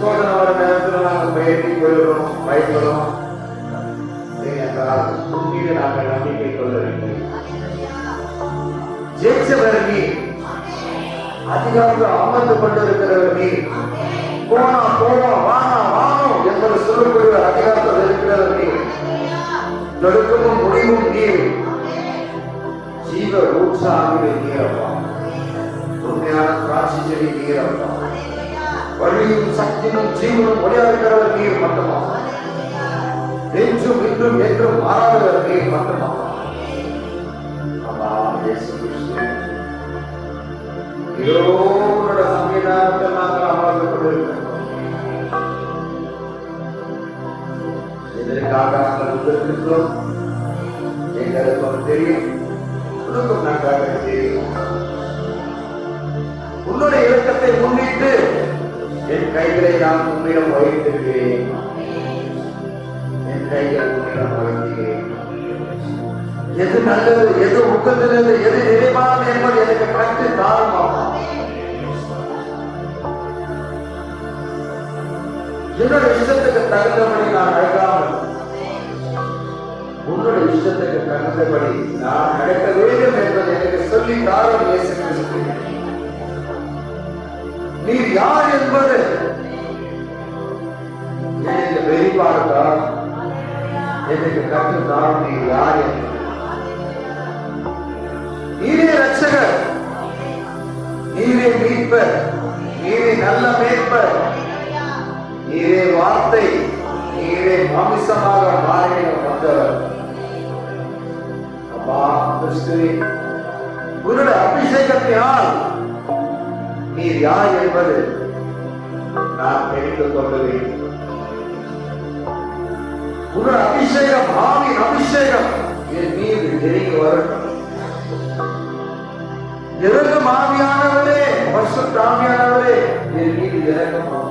சோதனை வர நேரத்தில் நாங்கள் பயணி போயிடுறோம், பயப்படுறோம். உண்மையில நாங்கள் நம்பிக்கை கொள்ளவில்லை. ஜெயிச்சவர் நீ, அதிகாரத்தில் அமர்ந்து கொண்டிருக்கிறவர் நீ, போனா போனோம் வானா வானோம் என்பது சொல்லக்கூடிய அதிகாரத்தில் இருக்கிறவர் நீ, தொடக்கமும் முடிவும் நீர், ஜீவ ஊற்றாகிய நீரப்பா, உண்மையான திராட்சை செடி நீரப்பா, வழியும் சக்தியும் ஜீவனும் ஒளியாஇருக்கிறவர் நீர் மட்டுமா, என்றும் இன்றும் என்றும் மாறாதவர் நீர் மட்டுமா. இதோட சமீதானத்தை நாங்கள் அமர்ந்து கொண்டிருக்கிறோம். இதற்காக நாங்கள் வந்திருக்கிறோம். எங்களுக்கு தெரியும், உனக்கும் நன்றாக தெரியும். உன்னுடைய இலக்கத்தை முன்னிட்டு என் கைகளை நான் உன்னிடம் வைத்திருக்கிறேன். என் கைகளை உன்னிடம் வைக்கிறேன். எது நல்லது, எது உகந்தது, எது நிறைவானது என்பது எனக்கு கற்று தாருமா. என்னோட இஷ்டத்துக்கு தகுந்தபடி நான் நடக்காமல், உன்னோட இஷ்டத்துக்கு தகுந்தபடி நான் நடக்க வேண்டும் என்பதை எனக்கு சொல்லி தாரும் இயேசு கிறிஸ்து. நீ யார் என்பது எனக்கு வெளிப்பாடுதான், எனக்கு கற்று தாரும். நீ யார் என்பது, நீரே ரட்சகர், நீரே மீட்பர், நீரே நல்ல மீட்பர், நீரே வார்த்தை, நீரே மாமிசமாக மாறி வந்தவர். அப்பா கிறிஸ்துவே, உன்னுடைய அபிஷேகத்தினால் நீர் யார் என்பது நான் தெரிந்து கொள்கிறேன். உன்னுடைய அபிஷேகம், ஆவியின் அபிஷேகம் என் மீது நெருங்கி வரட்டும். இறங்கும் ஆவியானவரே, பரிசுத்த ஆவியானவரே, என் மீது இறங்கும்.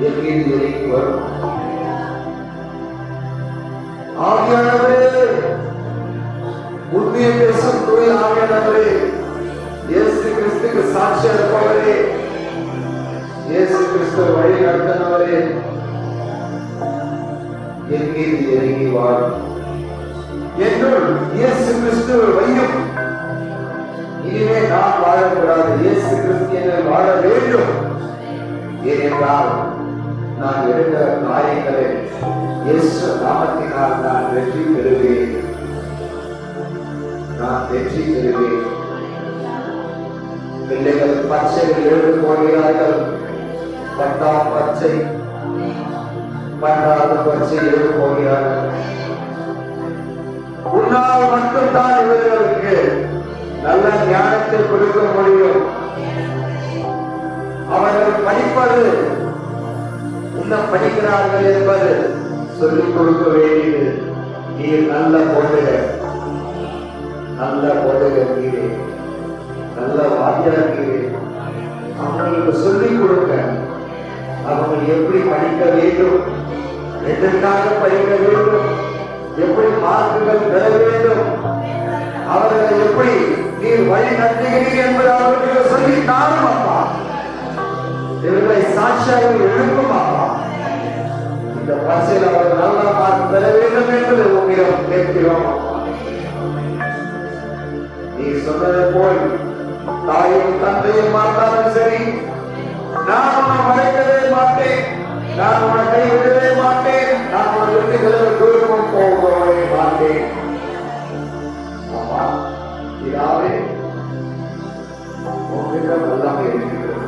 என் மீது இறங்கி வரும் ஆவியானவரே, உண்மையை பேசும் தூய ஆவியானவரே, இயேசு கிறிஸ்துக்கு சாட்சி அளிப்பவரே, இயேசு கிறிஸ்து வழி நடத்தினவரே, என் மீது இறங்கி வாரும். என்னுள் இயேசு கிறிஸ்துவை வையும். இனிமே நான் வாழக்கூடாது, இயேசு கிறிஸ்து என்னை வாழ வேண்டும். ஏனென்றால் நான் எடுத்த காரியங்களை இயேசு நாமத்தினால் நான் வெற்றி பெறுவேன். நான் வெற்றி பெறுவேன். பிள்ளைகள் பச்சைகள் எழுந்து போகிறார்கள். 10ஆம் பச்சை, 12வது பச்சை எழுந்து போகிறார்கள். உன்னால் மட்டும்தான் இவர்களுக்கு நல்ல ஞானத்தை கொடுக்க முடியும். அவர்கள் படிப்பது இன்னும் படிக்கிறார்கள் என்பது சொல்லிக் கொடுக்க வேண்டியது. நீர் நல்ல போட்டுகள், நல்ல போட்டுகள் நீரே, நல்ல வாத்தியார் நீரே. அவங்களுக்கு சொல்லிக் கொடுக்க, அவங்க எப்படி படிக்க வேண்டும், எதற்காக படிக்க வேண்டும், எப்படி மார்க்குகள் பெற வேண்டும், அவர்களை எப்படி நீர் வழி நடத்துகிறீர்கள் என்பது அவர்களுக்கு சொல்லி தாரும் அப்பா. இவர்களை சாட்சியாக எழுப்பும் அப்பா. இந்த பரிசையில் அவர்கள் நல்ல மார்க் பெற வேண்டும் என்று உங்களிடம் கேட்கிறோம். நீ சொன்னது போல் தாயும் தந்தையும் மாத்தாலும் சரி, நான் உன்னை மறைக்கவே மாட்டேன், நான் உன்னை கைவிடவே மாட்டேன், நான் உன்னை விட்டுகளை தூரமும் போகவே மாட்டேன். அம்மா இதாவே உங்களிடம் வல்லமை இருக்கிறது.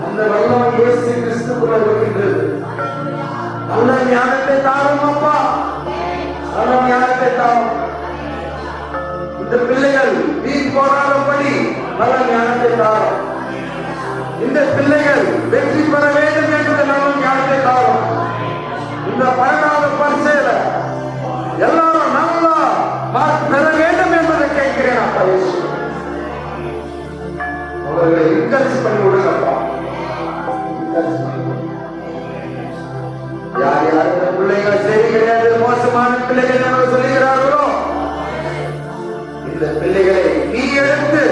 அந்த வல்லமை இயேசு கிறிஸ்துக்குள்ள இருக்கின்றது. நல்ல ஞானத்தை தாரும் அப்பா, நல்ல ஞானத்தை தாரும். இந்த பிள்ளைகள் வீண் போராடும்படி நல்ல ஞானத்தை தாரும். இந்த பிள்ளைகள் வெற்றி பெற வேண்டும் என்பது நல்ல ஞானத்தை தாரும். இந்த 12வது பரீட்சையில எல்லாரும் நல்லா மார்க் பெற வேண்டும் என்பதை கேட்கிறேன் அப்பா. அவர்களை என்கரேஜ் பண்ணி விடுங்கப்பா. யார் யார் இந்த பிள்ளைகள் சரி கிடையாது, மோசமான பிள்ளைகள் என்று சொல்லுகிறார்களோ, இந்த பிள்ளைகளை நீ எடுத்து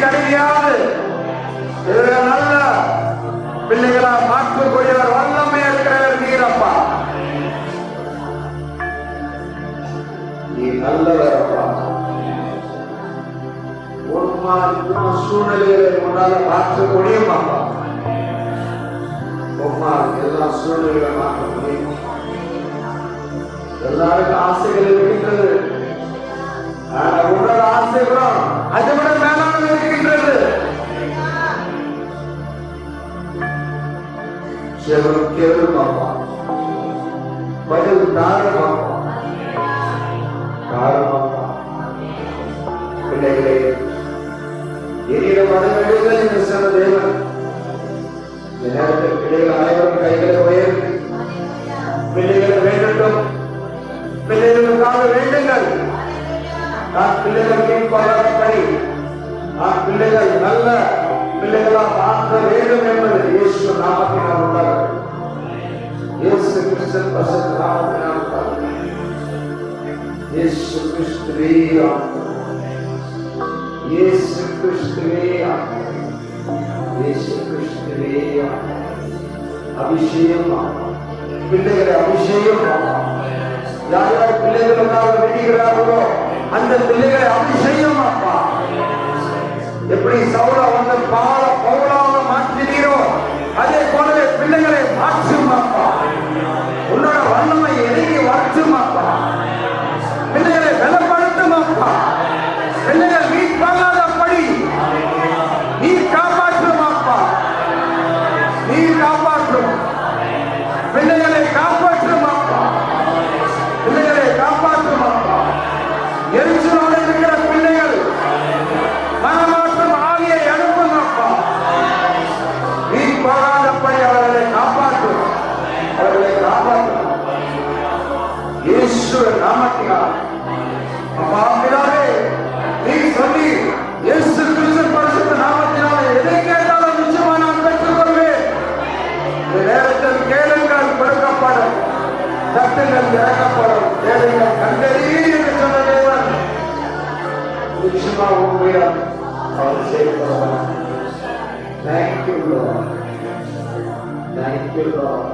தடுவியாது நல்ல பிள்ளைகளா மாற்றக்கூடியவர் வல்லமே இருக்கிறவர் நீரப்பா. நீ நல்லவர் அப்பா. சூழ்நிலைகளை உன்னால மாற்ற முடியும் அப்பா. எல்லா சூழ்நிலைகளை மாற்ற முடியும். எல்லாருக்கும் ஆசைகள் இருக்கின்றது. உன்னோட ஆசைகளும் அதை விட மேலானது இருக்கின்றது. கேளு பாப்பா, பதில் தாரு பாப்பா, தாரு பாப்பா. பிள்ளைகளை என்னிடம் வர வேண்டியது என்று சொன்ன தேவன் இந்த நேரத்தில் பிள்ளைகள் அனைவரும் கைகளை உயர்த்தி பிள்ளைகளை வேண்டட்டும், பிள்ளைகளுக்காக வேண்டுங்கள். நான் பிள்ளைகள் மீட்பாளர்படி நான் பிள்ளைகள் நல்ல பிள்ளைகளாக மாற்ற வேண்டும் என்பது இயேசு நாமத்தினால் உண்டாகும். இயேசு கிறிஸ்து பரிசுத்த நாமத்தினால் உண்டாகும். இயேசு கிறிஸ்துவே இயேசு கிறிஸ்துவே இயேசு கிறிஸ்துவே அபிஷேகம் பிள்ளைகளை அபிஷேகம். யார் யார் பிள்ளைகளுக்காக வேண்டுகிறார்களோ அந்த பிள்ளைகளை அபிஷேகம் அப்பா. எப்படி சவுல வந்து பவுலாக மாற்றினீரோ அதே போலவே பிள்ளைகளை மாற்றும் அப்பா. உன்னோட வல்லமை இறங்கி வரட்டும் அப்பா. பிள்ளைகளை பலப்படுத்தும் அப்பா. பிள்ளைகள் மீட்பாகாதபடி நீ காப்பாற்றும் அப்பா. நீ காப்பாற்றும் பிள்ளைகளை காப்பாற்றும் அப்பா. பிள்ளைகளை காப்பாற்றும் அப்பா. எரிச்சலோடு இருக்கிற பிள்ளைகள் மனமாற்றம் ஆகிய அனுப்பும் அப்பா. நீ போகாதபடி அவர்களை காப்பாற்றும். அவர்களை காப்பாற்றும் இயேசு நாமத்தினால் அப்பா. பிதாவே, நீ சொல்லி இயேசு கிறிஸ்து பரிசுத்த நாமத்தினால் எதை கேட்டாலும் நிச்சயமாக நான் பெற்றுக் கொள்வேன். இந்த நேரத்தில் கேளுங்கள் கொடுக்கப்படும், தட்டுங்கள் திறக்கப்படும், தேடுங்கள் கண்டறி என்று சொன்ன தேவன் நிச்சயமாக உண்மையாக அவர் செய்யப்படுவார். Thank you Lord. Thank you Lord.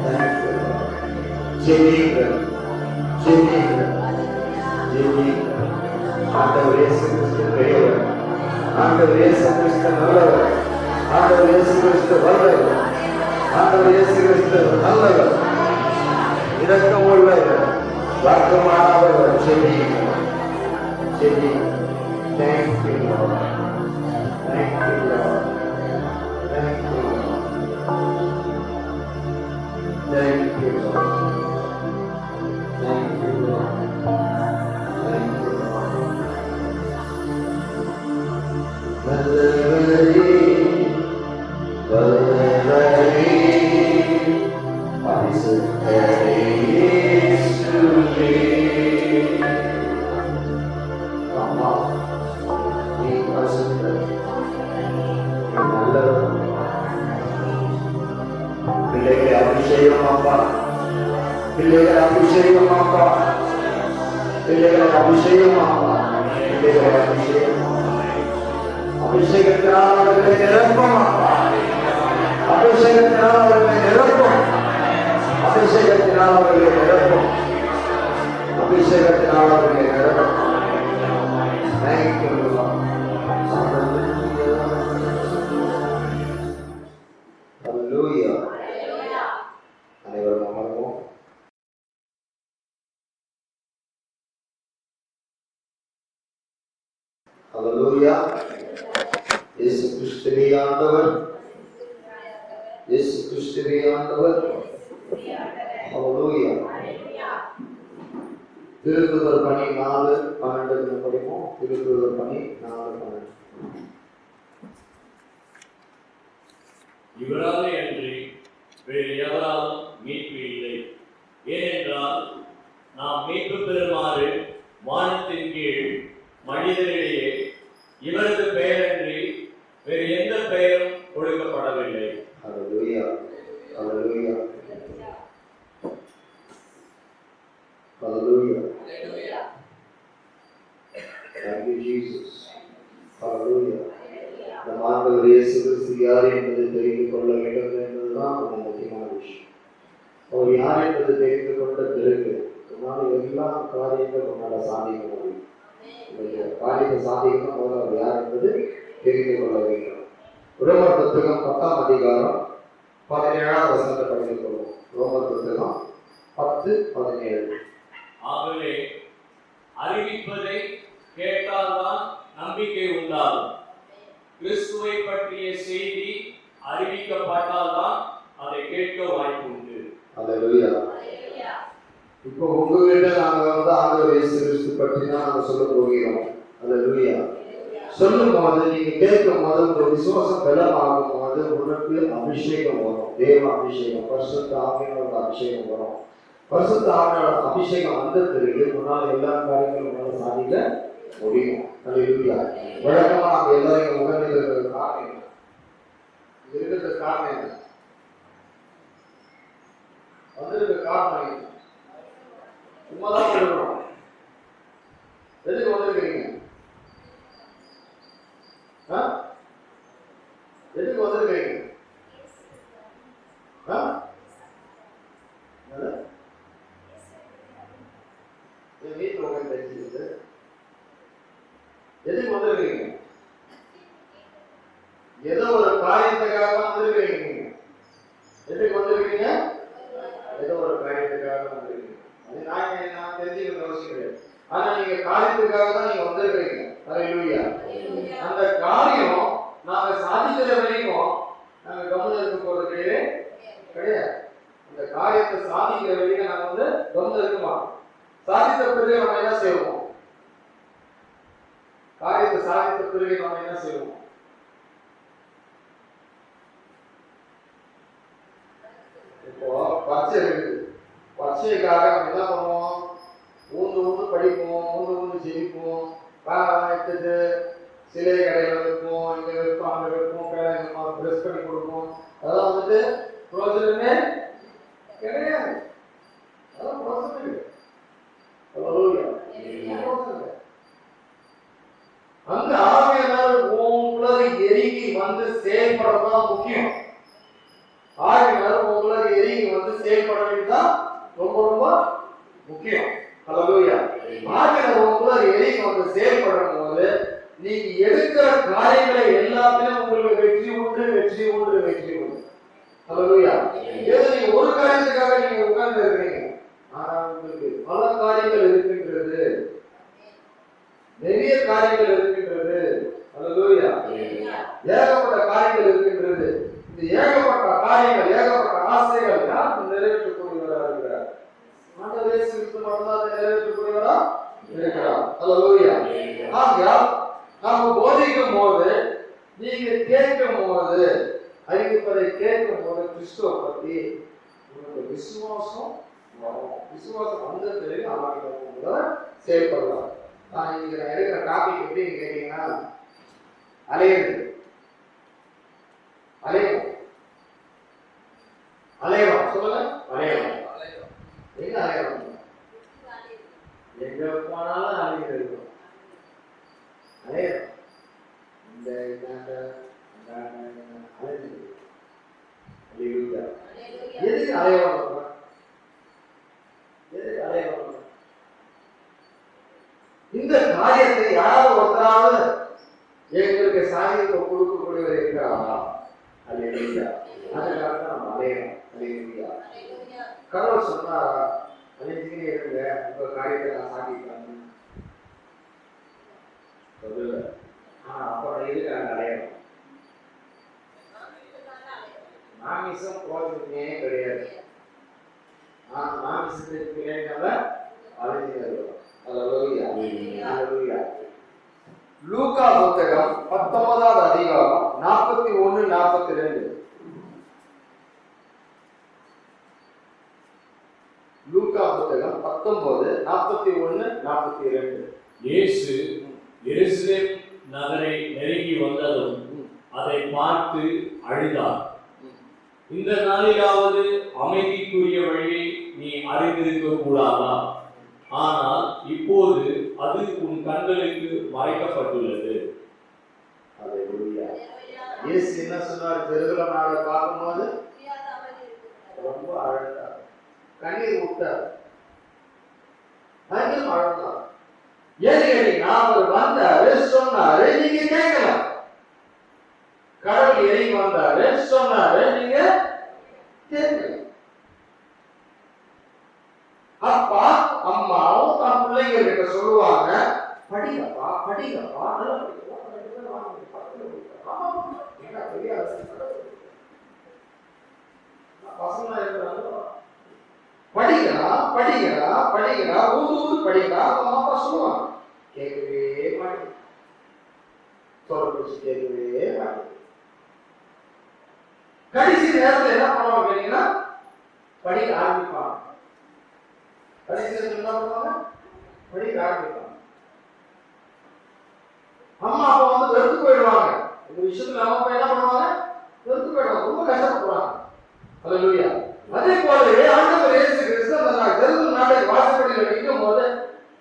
Thank you Lord. ஜெபிங்கள், ஜெபிங்கள், ஜெபிங்கள். ஆண்டவர் இயேசு கிறிஸ்து பெரியவர். ஆண்டவர் இயேசு கிறிஸ்து நல்லவர். ஆண்டவர் இயேசு கிறிஸ்து வல்லவர். ஆண்டவர் இயேசு கிறிஸ்து நல்லவர், இரக்கம் உள்ளவர், வாக்குமானவர். ஜெபிங்கள், ஜெபிங்கள். Thank you Lord. Thank you Lord. Thank you Lord. Thank you Lord. Thank you Lord. Thank you Lord. வல்லவரே, வல்லவரே, பரிசுத்தரே இயேசுவே. அம்மா, நீ பரிசுத்தர், நீ நல்லவர். பிள்ளைகளை அபிஷேகம் அப்பா. பிள்ளைகளை அபிஷேகம் அப்பா. பிள்ளைகளை அபிஷேகம் அப்பா. பிள்ளைகளை அபிஷேகம். அபிஷேகத்தினால் அவர்களை நிரப்பும் அப்பா. அபிஷேகத்தினால் அவர்களை நிரப்பும். அபிஷேகத்தினால் அவர்களை நிரப்பும். அபிஷேகத்தினால் அவர்களை நிரப்பும். Thank you Lord. Hallelujah. அனைவரும் அமர்வோம். Hallelujah. இயேசு கிறிஸ்துவே ஆண்டவர். இயேசு கிறிஸ்துவே ஆண்டவர். Hallelujah. திருத்துதர் பணி 4:12 படிப்போம். திருத்துதர் பணி 4:12. இவராலே அன்றி வேறு எவராலும் மீட்பு இல்லை. ஏனென்றால் நாம் மீட்பு பெறுமாறு வானத்தின் கீழ் மனிதரிடையே இவரது பெயரன்றி வேறு எந்த பெயரும் கொடுக்கப்படவில்லை. Hallelujah. Hallelujah. Hallelujah. Thank you Jesus. ஹல்லேலூயா. நம் ஆண்டவர் இயேசு கிறிஸ்து யார் என்பதை தெரிந்து கொள்ள வேண்டும் என்பதுதான் ரொம்ப முக்கியமான விஷயம். அவர் யார் என்பதை தெரிந்து கொண்ட பிறகு உன்னால் எல்லா காரியங்களும் உன்னால் சாதிக்க முடியும். காரியத்தை சாதிக்கணும் போது அவர் யார் என்பது தெரிந்து கொள்ள வேண்டும். ரோமர் புத்தகம் 10ஆம் அதிகாரம் 17ஆம் வசனத்தை படித்துக் கொள்வோம். ரோமர் புத்தகம் 10:17. ஆகவே அறிவிப்பதை கேட்டால்தான் நம்பிக்கை உண்டாகும். கிறிஸ்துவை பற்றிய செய்தி அறிவிக்கப்பட்டால்தான் அதை கேட்க வாய்ப்பு உண்டு. அல்லேலூயா. இப்போ உங்ககிட்ட நாங்க ஆண்டவர் இயேசு கிறிஸ்து பற்றி தான் நாங்க சொல்ல போகிறோம். அல்லேலூயா. சொல்லும் போது நீங்க கேட்கும் போது உங்க விசுவாசம் பலமாகும் போது உனக்கு அபிஷேகம் வரும். தேவ அபிஷேகம், பரிசுத்த ஆவியானவரோட அபிஷேகம் வரும். பரிசுத்த ஆவியானவரோட அபிஷேகம் வந்த பிறகு உன்னால் எல்லா காரியங்களும் உங்களால் சாதிக்க முடியும். அல்லேலூயா. வழக்கமா நாங்க எல்லாரும் உடனே இருக்கிறது காரணம் என்ன? இருக்கிறது காரணம் என்ன? வந்திருக்க காரணம் என்ன? சும்மாதான் இருக்கிறோம். எதுக்கு வந்திருக்கிறீங்க? எதுக்கு வந்திருக்கிறீங்க? வீட்டில் உட்காந்து பேசிட்டு எதுக்கு வந்திருக்கிறீங்க? ஏதோ ஒரு காரியத்துக்காக தான் வந்திருக்கிறீங்க. எதுக்கு வந்திருக்கிறீங்க? ஏதோ ஒரு காரியத்துக்காக தான் வந்திருக்கீங்க. அது நான் தெரிஞ்சுக்கிற அவசியம் கிடையாது. ஆனா நீங்க காரியத்துக்காக தான் நீங்க வந்திருக்கிறீங்க. அல்லேலூயா. அந்த காரியம் நாங்க சாதிக்கிற வரைக்கும் நாங்க கவனம் இருக்க போறது கிடையாது. அந்த காரியத்தை சாதிக்கிற வரைக்கும் நாங்க கவனம் இருக்க மாட்டோம். சாதித்த பிறகு நம்ம என்ன செய்வோம்? காரியத்தை சாதித்த பிறகு நம்ம என்ன செய்வோம்? இப்போ பச்சை இருக்குது. பச்சைக்காக நம்ம என்ன பண்ணுவோம்? ஊந்து படிப்போம், ஊந்து ஜெயிப்போம், எடுத்துட்டு சிலை கடையில் வைப்போம், இங்க வைப்போம், அங்க வைப்போம், ட்ரெஸ் பண்ணி கொடுப்போம். அதெல்லாம் பிரோஜனமே கிடையாது. அதெல்லாம் பிரோஜனம் இல்லை. அந்த ஆவியானவர் உங்களை எரிக்கி வந்து செயல்படதான் முக்கியம். ஆவியானவர் உங்களை எரிக்கி வந்து செயல்பட வேண்டியதுதான் ரொம்ப ரொம்ப முக்கியம். அல்லேலூயா. ஆவியானவர் உங்களை எரிக்கி வந்து செயல்படும் போது நீங்க எடுக்கிற காரியங்களை எல்லாத்தையும் உங்களுக்கு வெற்றி உண்டு, வெற்றி உண்டு, வெற்றி உண்டு. அல்லேலூயா. ஏதோ நீங்க ஒரு காரியத்துக்காக நீங்க உட்கார்ந்து இருக்கிறீங்க. ஆனா உங்களுக்கு பல காரியங்கள் இருக்கின்றது, நிறைய காரியங்கள் இருக்கின்றது. அல்லேலூயா. ஏகப்பட்ட காரியங்கள் இருக்கின்றது. இந்த ஏகப்பட்ட காரியங்கள், ஏகப்பட்ட ஆசைகள் யாருக்கு நிறைவேற்றக்கூடியவரா இருக்கிறார்? ஆண்டவர் இயேசு கிறிஸ்து மட்டும்தான் நிறைவேற்றக்கூடியவரா இருக்கிறார். அல்லேலூயா. ஆகையால் நாம போதிக்கும் போது, நீங்க கேட்கும் போது, அறிவிப்பதை கேட்கும் போது கிறிஸ்துவ பத்தி உங்களுக்கு விசுவாசம் வரும். விசுவாசம் வந்த பிறகு அவங்க செயல்படலாம். நான் எடுக்கிற டாபிக் எப்படி கேட்டீங்கன்னா, அலையிறது. அலையணும் சொல்லுங்க. அலையணும். எங்க அலையணும்? எங்க போனாலும் அலையிறது. அலையணும். இந்த எதுக்கு அலையணும்? எதுக்கு அலையணும்? இந்த காரியத்தை யாராவது ஒருத்தராவது எங்களுக்கு சாதிக்க கொடுக்கக்கூடியவர் இருக்கிறாரா? அல்லேலூயா. அதுக்காக தான் நம்ம அலையணும். அல்லேலூயா. கடவுள் சொன்னாரா? அலைஞ்சிக்கிட்டே இருங்க, உங்க காரியத்தை நான் சாதிக்கிறேன் சொல்லல. அப்புறம் எதுக்கு நாங்கள் அலையணும்? மாமிசம் போகிறதுமே கிடையாது. மாமிசத்துக்கு பின்னாடி நம்ம அலைஞ்சிக்கிறோம். லூக்கா புத்தகம் 19ஆம் அதிகாரம் 41-42. லூக்கா புத்தகம் 19:41-42. இயேசு எருசலேம் நகரை நெருங்கி வந்ததும் அதை பார்த்து அழுதார். இந்த நாளிலாவது அமைதிக்குரிய வழியை நீ அறிந்திருக்க கூடாதா? ஆனால் இப்போது அது உன் கண்களுக்கு மறைக்கப்பட்டுள்ளது. அல்லேலூயா. இயேசு என்ன சொன்னார்? ஜெருசலேம் நாளை பார்க்கும்போது ரொம்ப அழுதார், கண்ணீர் விட்டார், பயங்கரம் அழுதார். ஏன் கேட்டீங்கன்னா, அவர் வந்தாரு, சொன்னாரு, நீங்க கேட்கல. கடவுள் இறங்கி வந்தாரு, சொன்னாரு, நீங்க கேட்கல. அப்பா அம்மாவும் தன் பிள்ளைங்க கிட்ட சொல்லுவாங்க, படிங்கப்பா படிங்கப்பா, நல்லா படிக்கலாம், பசங்களா இருக்கிறாங்க, படிக்கிறா படிக்கிறா படிக்கிறா, ஊது படிக்கிறா, அப்பா சொல்லுவாங்க, கேட்கவே மாட்டேங்குது, சொல்ல கேட்கவே மாட்டேங்குது. கடைசி நேரத்தில் என்ன பண்ணுவாங்க கேட்டீங்கன்னா, படிக்க ஆரம்பிப்பாங்க. கடைசி நேரத்தில் என்ன பண்ணுவாங்க? படிக்க ஆரம்பிப்பாங்க. அம்மா அப்பா வந்து வெறுத்து போயிடுவாங்க. இந்த விஷயத்துல அம்மா அப்பா என்ன பண்ணுவாங்க? வெறுத்து போயிடுவாங்க, ரொம்ப கஷ்டப்படுவாங்க. அல்லேலூயா. அதே போலவே ஆண்டவர் இயேசு கிறிஸ்து அந்த ஜெருசலேம் நாட்டை வாசற்படியில் நிற்கும் போது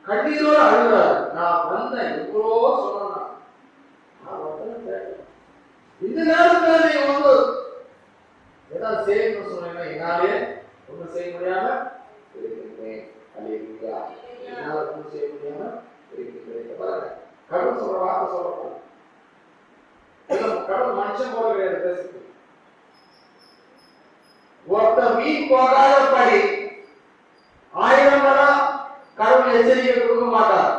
கண்ணீரோடு அழுகிறார். நான் வந்தேன், எவ்வளோ சொன்னேன், இந்த நேரத்தில் நீங்க வந்து ஏதாவது செய்யணும்னு சொன்னீங்கன்னா, என்னாலே ஒன்றும் செய்ய முடியாம இருக்கின்றேன். அல்லேலூயா. என்னால ஒன்றும் செய்ய முடியாம இருக்கின்றேன். பாருங்க, கடவுள் சொல்ற வார்த்தை சொல்லணும். கடவுள் மனுஷன் போல கிடையாது பேசுறது. ஒருத்த மீன் போகாதபடி 1000 மடம் கடவுள் எச்சரிக்கை கொடுக்க மாட்டார்.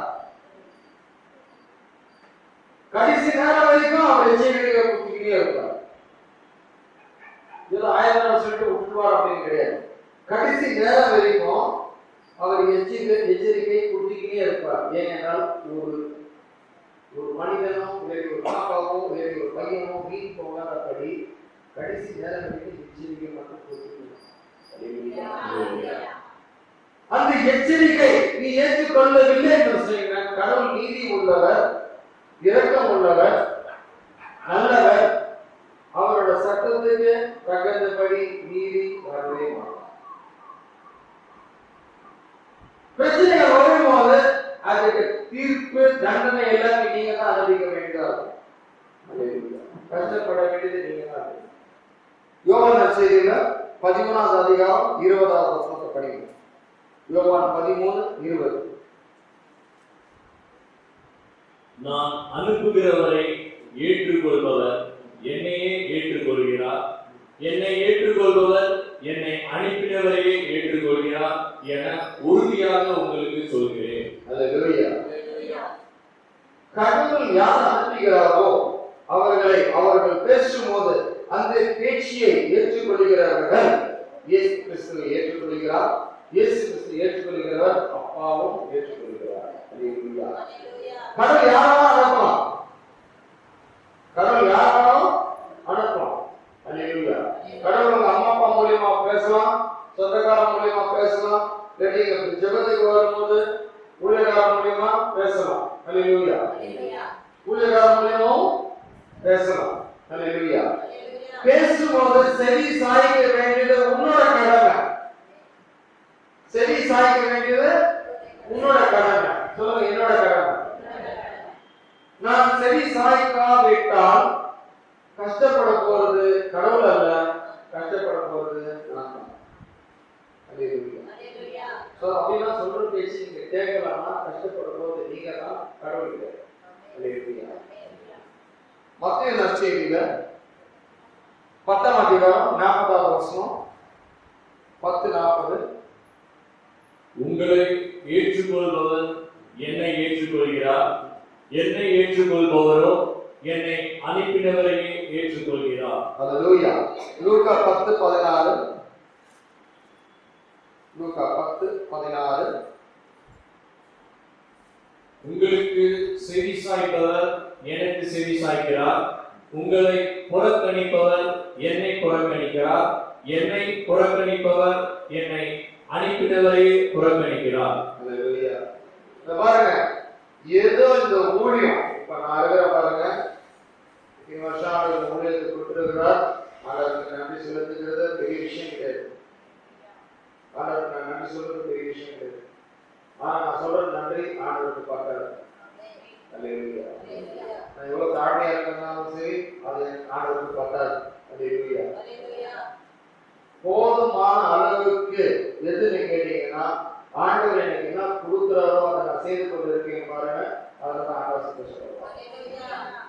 கடைசி நேரம் வரைக்கும் அவர் எச்சரிக்கை கொடுத்துக்கிட்டே இருப்பார். இதுல 1000 மடம் சொல்லிட்டு விட்டுருவார் அப்படின்னு கிடையாது. கடைசி நேரம் வரைக்கும் அவர் எச்சரிக்கை கொடுத்துக்கிட்டே இருப்பார். ஏனென்றால் ஒரு மனிதனும் வேறு ஒரு பாப்பாவும் வேறு ஒரு பையனும் மீன் போகாதபடி கடைசி நேரம் வரைக்கும் எச்சரிக்கை மட்டும் கொடுத்துக்கணும். அந்த எச்சரிக்கை நீ ஏற்றுக்கொள்ளவில்லை என்று சொன்ன, கடவுள் நீதி உள்ளவர், இரக்கம் உள்ளவர், நல்லவர், அவரோட சட்டத்துக்கு தகுந்தபடி நீதி வரவே மாட்டார். பிரச்சனைகள் வரும்போது அதுக்கு தீர்ப்பு தண்டனை எல்லாமே நீங்க தான் அனுபவிக்க வேண்டியதாகும். கஷ்டப்பட வேண்டியது நீங்க தான். யோவான் நற்செய்தியில 13வது அதிகாரம் 20வது வசனத்தை படிங்க. யோவான் 13:20. நான் அனுப்புகிறவரை ஏற்றுக்கொள்பவர் என்னையே ஏற்றுக்கொள்கிறார், என்னை ஏற்றுக்கொள்பவர் என்னை அனுப்பினவரையே ஏற்றுக்கொள்கிறார் என உறுதியாக உங்களுக்கு சொல்கிறேன். அல்லேலூயா. கடவுள் யார் அனுப்புகிறாரோ அவர்கள் பேசும்போது அந்த பேச்சியை ஏற்றுக்கொள்கிறவர்கள் இயேசு கிறிஸ்துவை ஏற்றுக்கொள்கிறார், இயேசு கிறிஸ்து ஏற்றுக்கொள்கிறவர் அப்பாவும் ஏற்றுக்கொள்கிறார். அல்லேலூயா. கடவுள் யாராலும் அனுப்பலாம், கடவுள் யாராலும் அனுப்பலாம். அல்லேலூயா. கடவுள் உங்க அம்மா அப்பா மூலியமா பேசலாம், சொந்தக்காரன் மூலியமா பேசலாம், இல்லாட்டி ஜெபத்துக்கு வரும்போது ஊழியக்காரன் மூலியமா பேசலாம். அல்லேலூயா. ஊழியக்காரன் மூலியமாவும் பேசலாம். அல்லேலூயா. பேசும்போது செவி சாய்க்க வேண்டியது உன்னோட கடமை. செவி சாய்க்க வேண்டியது உன்னோட கடமை. சொல்லுங்க, என்னோட கடமை. நான் செவி சாய்க்காவிட்டால் கஷ்டப்பட போறது கடவுள் அல்ல, கஷ்டப்பட போறது நான் தான். அல்லேலூயா. சோ அப்படின்னா சொல்ற பேச்சு நீங்க கேட்கலாம்னா கஷ்டப்பட போறது நீங்க தான், கடவுள் இல்லை. அல்லேலூயா. மத்தேயு நற்செய்தியில 10ஆம் அதிகாரம் 40வது வசனம் 10:40. உங்களை ஏற்றுக்கொள்பவர் என்னை ஏற்றுக்கொள்கிறார், என்னை ஏற்றுக்கொள்பவரோ என்னை அனுப்பினவரையே ஏற்றுக்கொள்கிறார். அல்லேலூயா. லூக்கா 10:16. லூக்கா 10:16. உங்களுக்கு செவி சாய்ப்பவர் எனக்கு செவி சாய்க்கிறார், உங்களை புறக்கணிப்பவர் என்னை புறக்கணிக்கிறார், என்னை புறக்கணிப்பவர் என்னை அனுப்பினவரையே புறக்கணிக்கிறார். அல்லேலூயா. பாருங்க, ஏதோ இந்த ஊழியம் இப்ப நான் இருக்கிற பாருங்க, இந்த வருஷம் அவருக்கு ஊழியத்தை கொடுத்திருக்கிறார், ஆண்டவருக்கு நன்றி செலுத்துகிறது பெரிய விஷயம் கிடையாது. ஆண்டவருக்கு நன்றி சொல்றது பெரிய விஷயம் கிடையாது. ஆனா நான் சொல்றது நன்றி ஆண்டவருக்கு பார்க்காது. அல்லேலூயா. நான் எவ்வளவு தாழ்மையா இருக்கேன்னா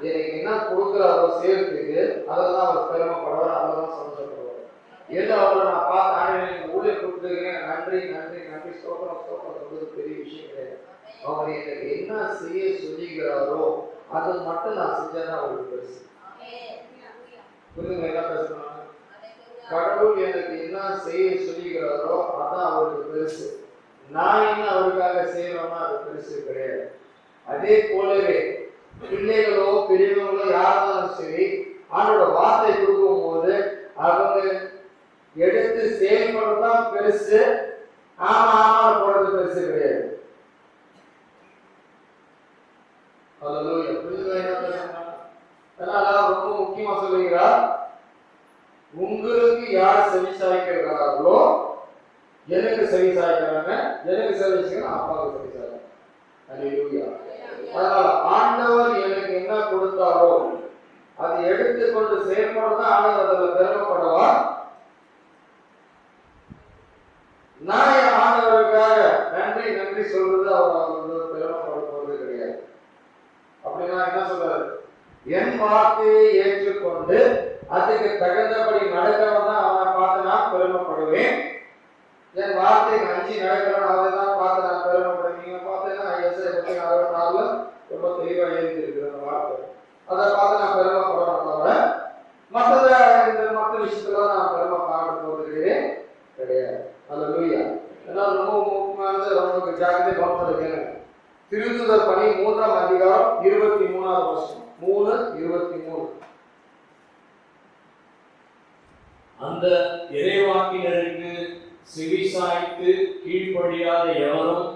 எனக்கு என்ன கொடுக்குறாரோ செய்யறதுக்கு அதெல்லாம் அவர் பெருமைப்படுவார், அதெல்லாம் சந்தோஷப்படுவார். ஏதோ அவரை நான் பார்த்து ஆண்டு ஊழியர் கொடுத்துருக்கேன், நன்றி நன்றி நன்றி ஸ்தோத்திரம் ஸ்தோத்திரம் சொல்றது பெரிய விஷயம் கிடையாது. அவர் எனக்கு என்ன செய்ய சொல்லிக்கிறாரோ அது மட்டும் நான் செஞ்சதான் அவருக்கு பெருசு. புரியுதுங்க என்ன பேசுறாங்க? கடவுள் எனக்கு என்ன செய்ய சொல்லிக்கிறாரோ அதான் அவருக்கு பெருசு. நான் என்ன அவருக்காக செய்யறோம்னா அது பெருசு கிடையாது. அதே போலவே பிள்ளைகளோ பெரியவங்களோ யாராலும் சரி ஆண்டோட வார்த்தை கொடுக்கும் போது அவங்க எடுத்து செயல்படுறதுதான் பெருசு. ஆமா ஆமா போடுறது பெருசு கிடையாது. அதனால ரொம்ப முக்கியமா சொல்லுகிறார், உங்களுக்கு யார் செவி சாய்க்கிறார்களோ எனக்கு செவி சாய்க்கிறாங்க, எனக்கு செவி சாய்க்கிறாங்க, அப்பாவுக்கு செவி சாய்க்கிறாங்க. அல்லேலூயா. அதனால ஆண்டவர் எனக்கு என்ன கொடுத்தாரோ அதை எடுத்துக்கொண்டு செயல்படுறதா ஆண்டவர் அதில் பெருமைப்படுவார். நான் என் ஆண்டவருக்காக நன்றி நன்றி சொல்றது அவர் பெருமைப்பட போறது கிடையாது. அப்படின்னா என்ன சொல்றாரு? என் வார்த்தையை ஏற்றுக்கொண்டு அதுக்கு தகுந்தபடி நடக்கிறவன் தான் அவனை பார்த்து நான் பெருமைப்படுவேன். என் வார்த்தைக்கு அஞ்சி நடக்கிறவன் அவனை தான் பார்த்து நான் பெருமைப்படுவேன். நீங்க பார்த்தீங்கன்னா எஸ்ஐ 64 ரொம்ப தெளிவா எழுதி இருக்கிற அந்த வார்த்தை, அதை பார்த்து நான் பெருமைப்படுறேன் தவிர மற்ற விஷயத்துல நான் பெருமை பார்க்க போறது கிடையாது. அல்லேலூயா. அதனால ரொம்ப முக்கியமானது, ரொம்ப ஜாக்கிரதை கவனத்தில். திருத்தூதர் பணி 3ஆம் அதிகாரம் 23ஆவது வருஷம் 3:23. அந்த இறைவாக்கினருக்கு செவிசாய்த்து கீழ்ப்படியாத எவரும்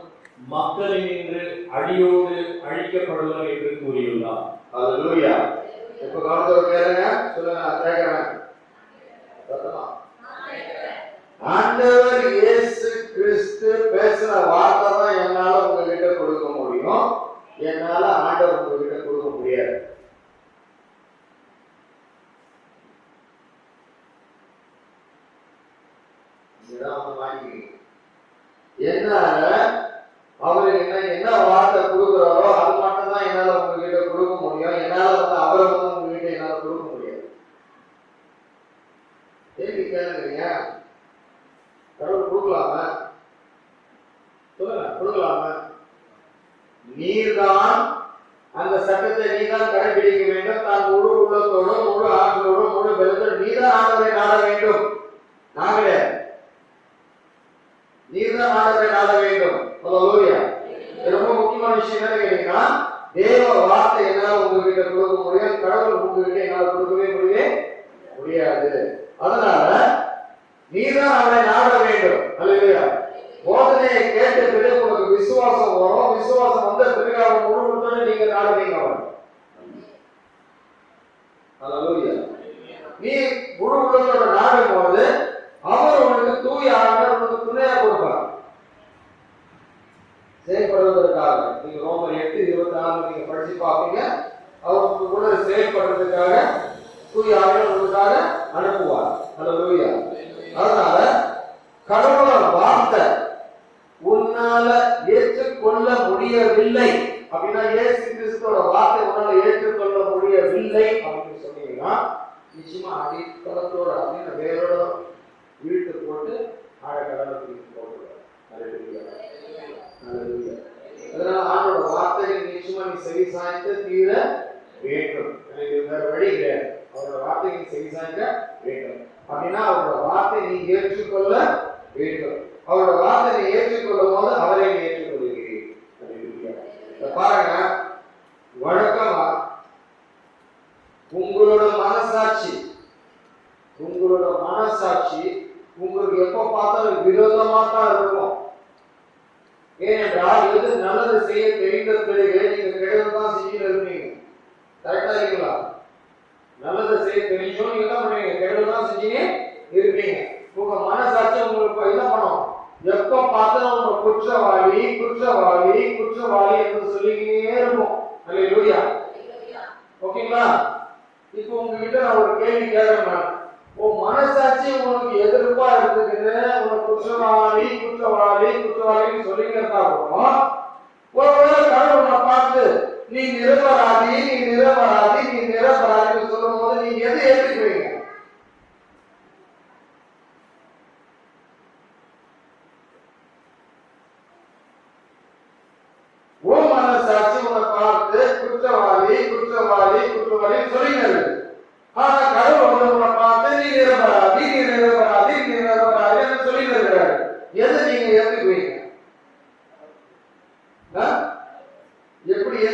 மக்களினின்று அடியோடு அழிக்கப்படுவர் என்று கூறியுள்ளார். அல்லேலூயா. இப்ப கவனத்தோட கேளுங்க, சொல்லுங்க, நான் கேட்கிறேன். ஆண்டவர் இயேசு கிறிஸ்து பேசுற வார்த்தை தான் என்னால உங்ககிட்ட கொடுக்க முடியும், என்னால ஆண்டவர் உங்ககிட்ட கொடுக்க முடியாது. என்னால அவருக்கு என்ன வார்த்தை கொடுக்குறாரோ அது மட்டும் தான் என்னால உங்ககிட்ட கொடுக்க முடியும், என்னால அவரை உங்ககிட்ட என்னால கொடுக்க முடியாது. கேள்வி கேளுங்க, கடவுள் கொடுக்கலாம? சொல்லுங்க, கொடுக்கலாம? நீர்தான் அந்த சட்டத்தை நீதான் கடைபிடிக்க வேண்டும். தான் முழு உள்ளத்தோடு முழு ஆற்றலோடு முழு பலத்தோடு நீதான் ஆண்டவரை நாட வேண்டும். நாங்களே நீர்தான் ஆண்டவரை நாட வேண்டும். அல்லேலூயா. ரொம்ப முக்கியமான விஷயம் என்ன கேட்டீங்கன்னா, தேவ வார்த்தை என்னால உங்ககிட்ட கொடுக்க முடியும், கடவுள் உங்ககிட்ட என்னால கொடுக்கவே முடியாது. அதனால நீதான் அவனை நாட வேண்டும். அல்லேலூயா. போதனையை கேட்ட பிறகு உங்களுக்கு விசுவாசம் வரும், விசுவாசம் வந்த பிறகு அவன் முழு நீங்க நாடுவீங்க அவன். அல்லேலூயா. நீ முழு உலகத்தோட நாடும் போது அவர் உனக்கு தூய ஆண்டவர் உனக்கு துணையா கொடுப்பார் செயல்படுவதற்காக. நீங்க ரோமர் 8:24 நீங்க படிச்சு பார்ப்பீங்க. அவர் கூட செயல்படுறதுக்காக தூய ஆண்டவர் உங்களுக்காக அனுப்புவார். அல்லேலூயா. அதனால கடவுளோட வார்த்தை உன்னால ஏற்றுக்கொள்ள முடியவில்லை அப்படின்னா, இயேசு கிறிஸ்துவோட வார்த்தை உன்னால ஏற்றுக்கொள்ள முடியவில்லை அப்படின்னு சொன்னீங்கன்னா நிச்சயமா அடித்தளத்தோட அப்படின்னு வேரோட வீட்டு போட்டு ஆழக்கடலுக்கு போடுவார். அதனால ஆண்டோட வார்த்தையை நிச்சயமா நீ செவி சாய்த்து தீர வேண்டும். வேற வழி கிடையாது. அவரோட வார்த்தையை நீ செவி சாய்க்க வேண்டும். அப்படின்னா அவரோட வார்த்தை நீ ஏற்றுக்கொள்ள வேண்டும். அவரோட வார்த்தை நீ ஏற்றுக்கொள்ளும் போது அவரை நீ ஏற்றுக்கொள்கிறீர்கள். பாருங்க, வழக்கமா உங்களோட மனசாட்சி உங்களுக்கு எப்ப பார்த்தாலும் விரோதமா தான் இருக்கும். ஏனென்றால் எது நல்லது செய்ய தெரிந்த பிறகு நீங்க கெடுதல் செஞ்சுட்டு இருப்பீங்க. கரெக்டா இருக்கீங்களா? நல்லது செய்ய தெரிஞ்சோம் நீங்க என்ன பண்ணுவீங்க? கெடுதல் தான் செஞ்சீங்க இருப்பீங்க. உங்க மனசாட்சி உங்களுக்கு என்ன பண்ணும்? எப்ப பார்த்தாலும் உங்க குற்றவாளி என்று சொல்லிக்கிட்டே இருக்கும். அல்லேலூயா. ஓகேங்களா? இப்போ உங்ககிட்ட நான் ஒரு கேள்வி கேட்கிறேன். உன் மனசாட்சி உனக்கு எதிர்ப்பா இருக்குதுன்னு உனக்கு குற்றவாளின்னு சொல்லிக்கிறதா இருக்கும். ஒருவேளை கடவுளை பார்த்து நீ நிரபராதி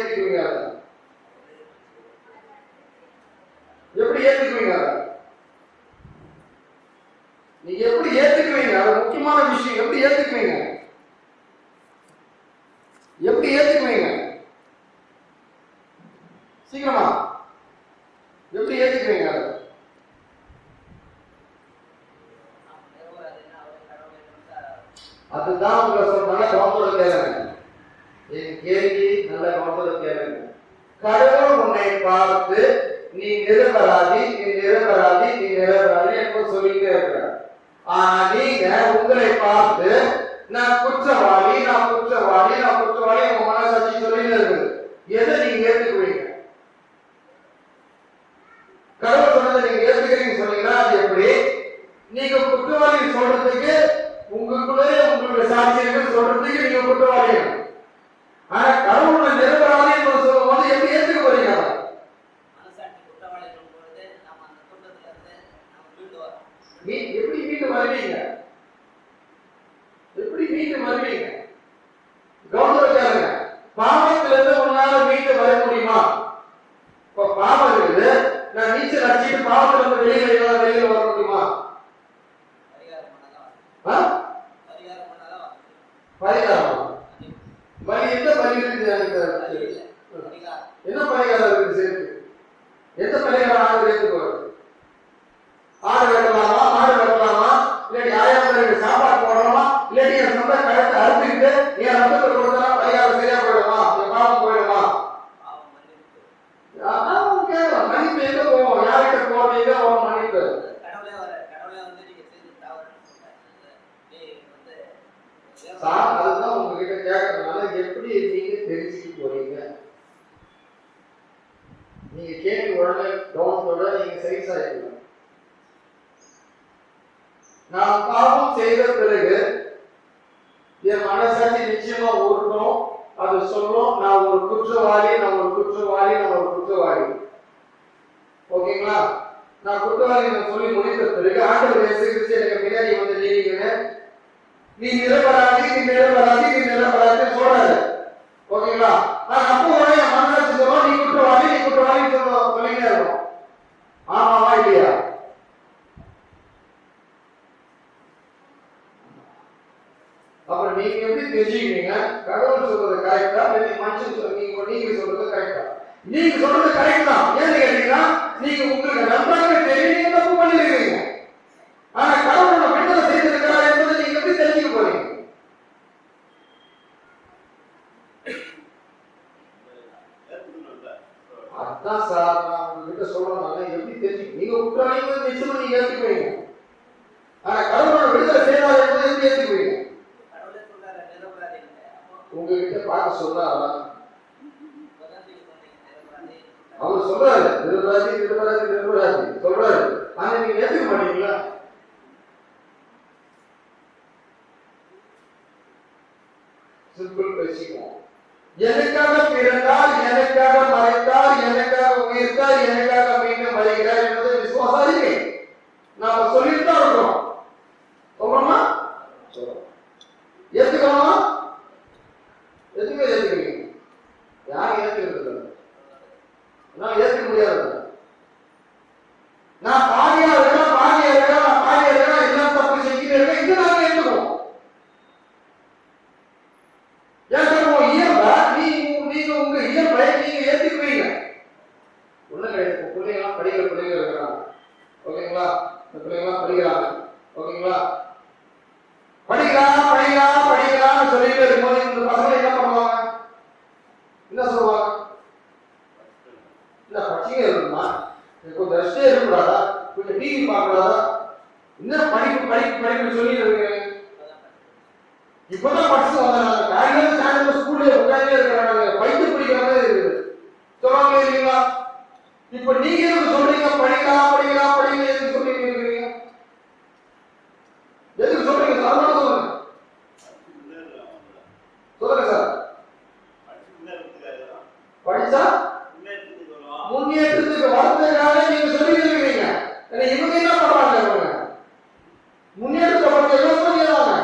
ஏத்துக்குவீங்க? எப்படி ஏத்துக்குவீங்க? நீங்க எப்படி ஏத்துக்குவீங்க? அது முக்கியமான விஷயம். எப்படி ஏத்துக்குவீங்க? எப்படி ஏத்துக்குவீங்க? சீக்கிரமா எப்படி ஏத்துக்குவீங்க? அதுதான் உங்களை சொல்றாங்க. கவனத்தோட கேளுங்க. என் கேள்வி நல்ல கவனத்தோட கேளுங்க. கடவுள் உன்னை பார்த்து நீ நிரபராதி, நீ நிரபராதி, நீ நிரபராதி என்று சொல்லிட்டே இருக்கிறார். ஆனா நீங்க உங்களை பார்த்து நான் குற்றவாளி, நான் குற்றவாளி, நான் குற்றவாளி உங்க மனசாட்சி சொல்லிட்டு இருக்குது. எதை நீங்க ஏற்றுக்குவீங்க? கடவுள் சொன்னதை நீங்க ஏற்றுக்கிறீங்க சொன்னீங்கன்னா அது எப்படி? நீங்க குற்றவாளி சொல்றதுக்கு உங்களுக்குள்ளே உங்களுடைய சாட்சியங்கள் சொல்றதுக்கு நீங்க குற்றவாளி. ஆனா கடவுளை நிரபராதி என்று சொல்லும் போது எப்படி ஏற்றுக்க போறீங்க? எப்படி மீண்டு வருவீங்க? எப்படி மீண்டு வருவீங்க? கவனிச்சாருங்க. பாவத்திலிருந்து உன்னால மீண்டு வர முடியுமா? இப்ப பாவம் இருக்குது, நான் நீச்சல் அடிச்சுட்டு பாவத்துல இருந்து வெளியில வர முடியுமா? பரிகாரம் வழி எந்த வழி இருக்கு? என்ன பரிகாரம் இருக்கு? சேர்த்து எந்த பரிகாரம் ஆண்டு ஏற்றுக்கொள்வது? ஆடு வெட்டலாமா, மாடு வெட்டலாமா, இல்லாட்டி ஆயிரம் சாப்பாடு போடலாமா, இல்லாட்டி என் சொந்த கழுத்தை அறுத்துக்கிட்டு என் ரத்தத்தை கொடுத்தா பரிகாரம் சரியா போயிடுமா? என் பாவம் போயிடுமா? கேட்கலாம். மன்னிப்பு எங்க போவோம்? யார்கிட்ட போவீங்க? ஒரு மன்னிப்பு சார். அதுதான் உங்ககிட்ட கேட்கறதுனால எப்படி நீங்க தெரிஞ்சுக்க போறீங்க? நீங்க கேட்டு உடனே கவனத்தோட நீங்க சைஸா இருக்கலாம். நான் பாவம் செய்த பிறகு என் மனசாட்சி நிச்சயமா ஊறட்டும். அது சொல்லும், நான் ஒரு குற்றவாளி, நான் ஒரு குற்றவாளி, நான் ஒரு குற்றவாளி. ஓகேங்களா? நான் குற்றவாளி நான் சொல்லி முடித்த பிறகு ஆண்டவர் இயேசு கிறிஸ்து எனக்கு பின்னாடி வந்து நீங்க நீ நிரபராதி, நீ நிரபராதி, நீ நிரபராதி சொல்றாரு. ஓகேங்களா? நான் அப்போ உடனே என் மனசாட்சி சொல்லும், நீ குற்றவாளி, நீ குற்றவாளி சொல்லிட்டே இருக்கும். ஆமாவா இல்லையா? அப்புறம் நீங்க எப்படி தெரிஞ்சுக்கிறீங்க கடவுள் சொல்றது கரெக்டா இல்லை மனுஷன் நீங்க சொல்றது கரெக்டா? நீங்க சொல்றது கரெக்ட் தான். ஏன்னு கேட்டீங்கன்னா நீங்க உங்களுக்கு நன்றாக தெரியும் நீங்க தப்பு பண்ணிருக்கீங்க. ஆனா கடவுளோட விடுதலை செய்திருக்கிறார் என்பதை நீங்க எப்படி தெரிஞ்சுக்க போறீங்க? அதான் சார் நான் உங்ககிட்ட சொல்றதுனால எப்படி தெரிஞ்சுக்க? நீங்க குற்றவாளிங்க நிச்சயமா நீங்க ஏற்றுக்குவீங்க. ஆனா கடவுளோட விடுதலை செய்தார் என்பதை எப்படி ஏற்றுக்குவீங்க? உங்ககிட்ட பார்க்க சொல்றாரா? அவர் சொல்றாரு நிரபராதி, நிரபராதி, நிரபராதி சொல்றாரு. ஆனா நீங்க ஏத்துக்க மாட்டீங்களா? சிம்பிள் பேசிக்குவோம். எனக்காக பிறந்தார், எனக்காக மறைத்தார், எனக்காக உயிர்த்தார், எனக்காக மீண்டும் வருகிறார் என்பதை விசுவாசம் அறிக்கை நாம சொல்லிட்டு தான் இருக்கிறோம். சொல்றோமா? ஏத்துக்கணுமா? எதுவுமே ஏத்துக்கிறீங்க? யாரும் ஏத்துக்கிறது நான் ஏத்துக்க முடியாது. நான் பாதியா இருக்கேன், பாதியா இருக்கேன், நான் பாதியா இருக்கேன், எல்லாம் தப்பு செஞ்சுட்டு இது நாங்க ஏத்துக்குவோம். ஏற்றுவோம் இயல்பை நீங்க உங்க இயல்பை நீங்க ஏத்துக்குவீங்க. ஒண்ணு கிடையாது. பிள்ளைங்களாம் படிக்கிற பிள்ளைங்க இருக்கிறாங்க. ஓகேங்களா? இந்த பிள்ளைங்களாம் படிக்கிறாங்க. ஓகேங்களா? படிக்கலாம் படிக்கலாம் படிக்கலாம்னு சொல்லிட்டு இருக்கும்போது இந்த பசங்க என்ன பண்ணுவாங்க? என்ன சொல்லுவாங்க? இல்ல படிச்சுட்டே இருக்கணுமா? கொஞ்சம் ரெஸ்டே இருக்கக்கூடாதா? கொஞ்சம் டிவி பார்க்கக்கூடாதா? இன்னும் படிப்பு படிப்பு படிப்பு சொல்லிட்டு இருக்கேன். இப்பதான் படிச்சு வந்தாங்க. காலையில சாயந்தரம் ஸ்கூல்ல உட்கார்ந்தே இருக்கிறாங்க. பைத்து பிடிக்கிற மாதிரி இருக்குது. சொல்லுவாங்க இல்லைங்களா? இப்ப நீங்க எதுக்கு சொல்றீங்க படிக்கலாம் படிக்கலாம் படிக்கலாம் எதுக்கு சொல்லிட்டு இருக்கிறீங்க? எதுக்கு சொல்றீங்க? அதனால சொல்லுங்க. சொல்லுங்க சார். படிச்சா முன்னேற்றத்துக்கு வரதுக்காக நீங்க சொல்லிட்டு இருக்கீங்க. இவங்க என்ன பண்றாங்க? முன்னேற்றத்தை பத்தி என்ன சொல்லிடுறாங்க?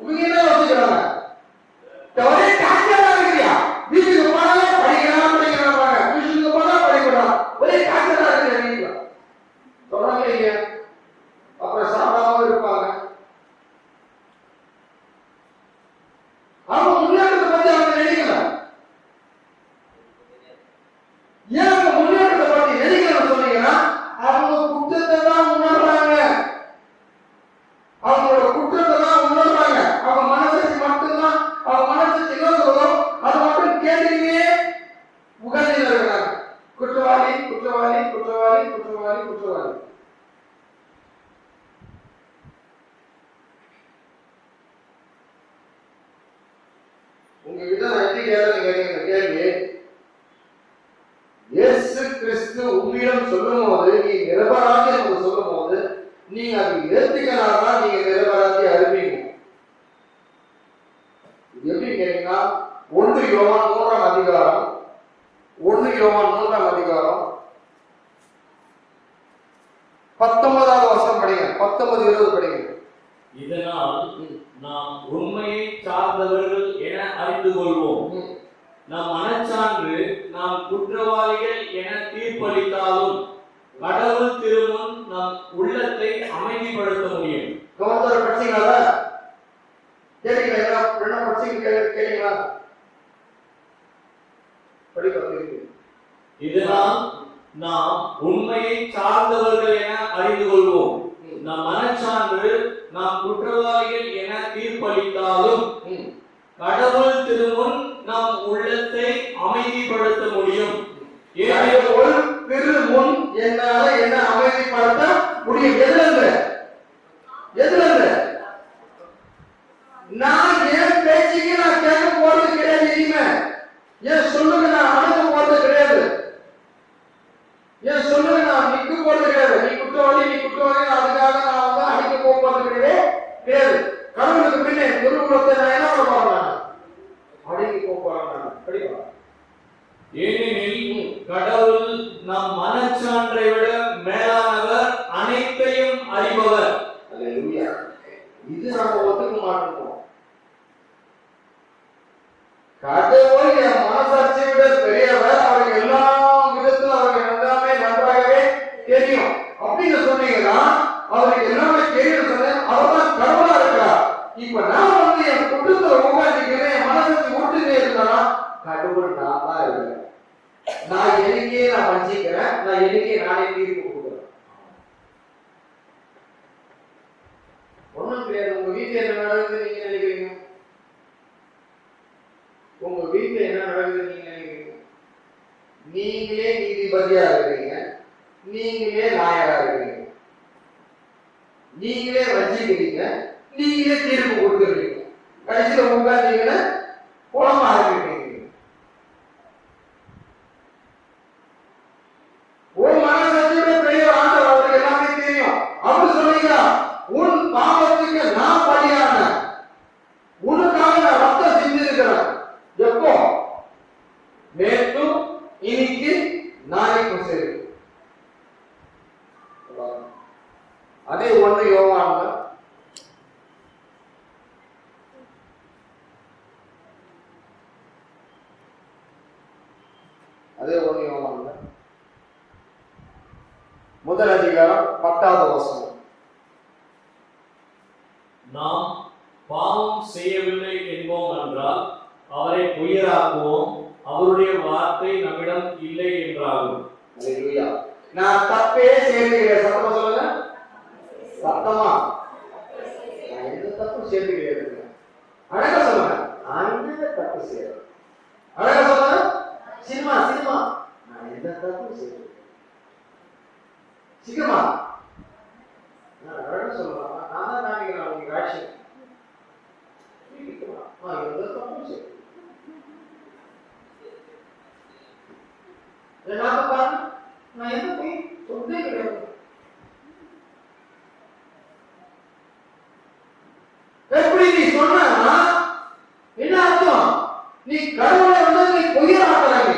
இவங்க என்ன யோசிக்கிறாங்க? ஒரே டாக்டரா இருக்கிறியா? வீட்டுக்கு போனாலே படிக்கலாம் கிடக்குறாங்க. குற்றவாளி குற்றவாளி குற்றவாளி குற்றவாளி குற்றவாளி. உங்ககிட்ட நான் எப்படி கேட்க கேள்வி, இயேசு கிறிஸ்து உங்களிடம் சொல்லும் போது நீ நிரபராதி என்று சொல்லும் போது நீங்க அது ஏத்துக்கனாதான் நீங்க நிரபராதி அறிவீங்க. எப்படி கேட்டீங்கன்னா 1 யோவான் 3ஆம் அதிகாரம் 1 யோவான் 3ஆம் அதிகாரம் 19வது வசனம் படிங்க. 19-20 படிங்க. இதனால் நாம் உண்மையை சார்ந்தவர்கள் என அறிந்து கொள்வோம். நம் மனச்சான்று நாம் குற்றவாளிகள் என தீர்ப்பளித்தாலும் கடவுள் திருமுன் நம் உள்ளத்தை அமைதிப்படுத்த முடியும். கவனத்தோட படிச்சீங்களா? கேட்டீங்களா? என்ன படிச்சீங்க கேட்டீங்களா? படிக்க. இதனால் நாம் உண்மையை சார்ந்தவர்கள் என அறிந்து கொள்வோம். நம் மனச்சான்று நாம் குற்றவாளிகள் என தீர்ப்பளித்தாலும் கடவுள் திருமுன் நம் உள்ளத்தை அமைதிப்படுத்த முடியும். கடவுள் திருமுன் என்னால என்ன அமைதிப்படுத்த முடியும்? எதுல நான் ஏன் பேச்சுக்கு நான் கேட்க போறது கிடையாது. இனிமே ஏன் சொல்லுங்க நான் அடங்க போறது கிடையாது. ஏன் சொல்லுங்க நான் நிக்க போறது கிடையாது. நீ குற்றவாளி அதுக்காக நான் வந்து அடிக்க போறது கிடையாது. கடவுளுக்கு பின்னே குருகுலத்தை நான் என்ன பண்ண போறேன்? அடங்கி போறேன். படிப்பா. ஏனெனில் கடவுள் நம் மனச்சான்றை விட மேலானவர், அனைத்தையும் அறிபவர். அல்லேலூயா. இது நாம ஒத்துக்க மாட்டோம். கடவுள் என் மனசாட்சியை விட பெரியவர், அவருக்கு எல்லா விதத்திலும் அவருக்கு எல்லாமே நன்றாகவே தெரியும் அப்படின்னு சொன்னீங்கன்னா அவருக்கு எல்லாமே தெரியும் சொன்ன அவர்தான் கடவுளா இருக்கிறார். இப்ப நான் வந்து என் குற்றத்தை உட்காந்துக்கிறேன், என் மனசாட்சி விட்டுட்டே இருந்தா கடவுள் நான் தான் இருக்கிறேன். நான் எனக்கே நான் வஞ்சிக்கிறேன், நான் எனக்கே நானே தீர்ப்பு கொடுக்குறேன். ஒண்ணும் கிடையாது. உங்க வீட்டுல என்ன நடக்குது நீங்க நினைக்கிறீங்க? உங்க வீட்டுல என்ன நடக்குது நீங்க நினைக்கிறீங்க? நீங்களே நீதிபதியா இருக்கிறீங்க, நீங்களே நாயரா இருக்கிறீங்க, நீங்களே வஞ்சிக்கிறீங்க, நீங்களே தீர்ப்பு கொடுத்துருக்கீங்க. கடைசியில உட்கார்ந்தீங்கன்னா குளமா இருக்கீங்க. உன் மனசாட்சியோட பெரிய ஆண்டவர், அவருக்கு எல்லாமே தெரியும். அவர் சொல்றீங்க, உன் பாவத்துக்கு நான் பலியான, உனக்காக நான் ரத்தம் செஞ்சிருக்கிறேன். எப்போ? நேற்றும் இன்னைக்கு நாளைக்கும் சரி. அதே 1 யோவான்ல முதல் அதிகாரம் 10வது வசனம். நாம் பாவம் செய்யவில்லை என்போம் என்றால் அவரை பொய்யராக்குவோம், அவருடைய வார்த்தை நம்மிடம் இல்லை என்றாகும். அல்லேலூயா. நான் தப்பே செய்யலையே. சத்தமா சொல்லுங்க. சத்தமா. நான் எந்த தப்பும் செய்யலையே. அழகா சொல்லுங்க. நான் எந்த தப்பு செய்யல. அழகா சொல்லுங்க. சினிமா நான் எந்த தப்பும் செய்யல. சீக்கிரமா. நான் அழகா சொல்லலாம். நான் தான் நினைக்கிறேன் உங்க ஆக்ஷன். நான் எந்த தப்பும் செய்யல. நான் எந்த போய் சொந்தே கிடையாது. எப்படி நீ சொன்னா என்ன அர்த்தம்? நீ கடவுளை வந்து நீ பொய்யராக்குறாங்க.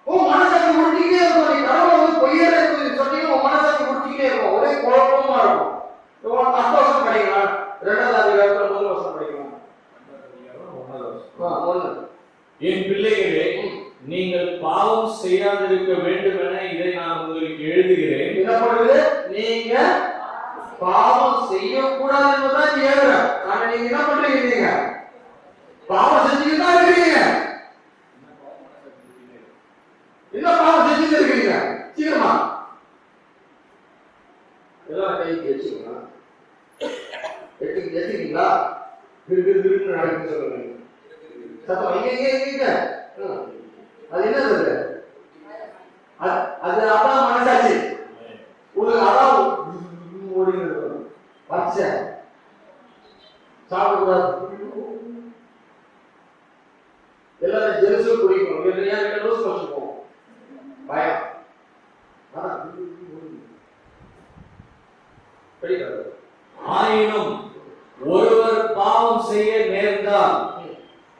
உன் மனசாட்சி முடிச்சுக்கிட்டே இருக்கும். நீ கடவுளை வந்து பொய்யரை சொன்னீங்க, உன் மனசாட்சி முடிச்சுக்கிட்டே இருக்கும். ஒரே குழப்பமா இருக்கும். 10 வருஷம் படிக்கலாம், 2வது அதிகாரத்துல 1 வருஷம் படிக்கலாம். என் பிள்ளைகளே, நீங்கள் பாவம் செய்யாதிருக்க வேண்டும் என இதை நான் உங்களுக்கு எழுதுகிறேன். என்ன பண்ணுது? நீங்க பாவம் செய்யக்கூடாது என்பதுதான் எழுதுறேன். ஆனா நீங்க என்ன பண்றீங்க? பாவம் செஞ்சுட்டு தான் இருக்கீங்க. என்ன பாவம் செஞ்சுட்டு இருக்கீங்க? சீக்கிரமா எல்லாம் கைக்கு வச்சுக்கணும். எடுத்துக்கீங்களா? நடக்குன்னு சொல்லுங்க. சத்தம் இங்க அது என்னது? அது அதான் மனசாட்சி. உங்களுக்கு அதான் ஓடிக்கிறது. பச்சை சாப்பிடக்கூடாது, எல்லாரும் ஜெருசலம் குடிக்கணும், இல்லையா லூஸ் மோஷன் போகும், பயம். ஆயினும் ஒருவர் பாவம் செய்ய நேர்ந்தால்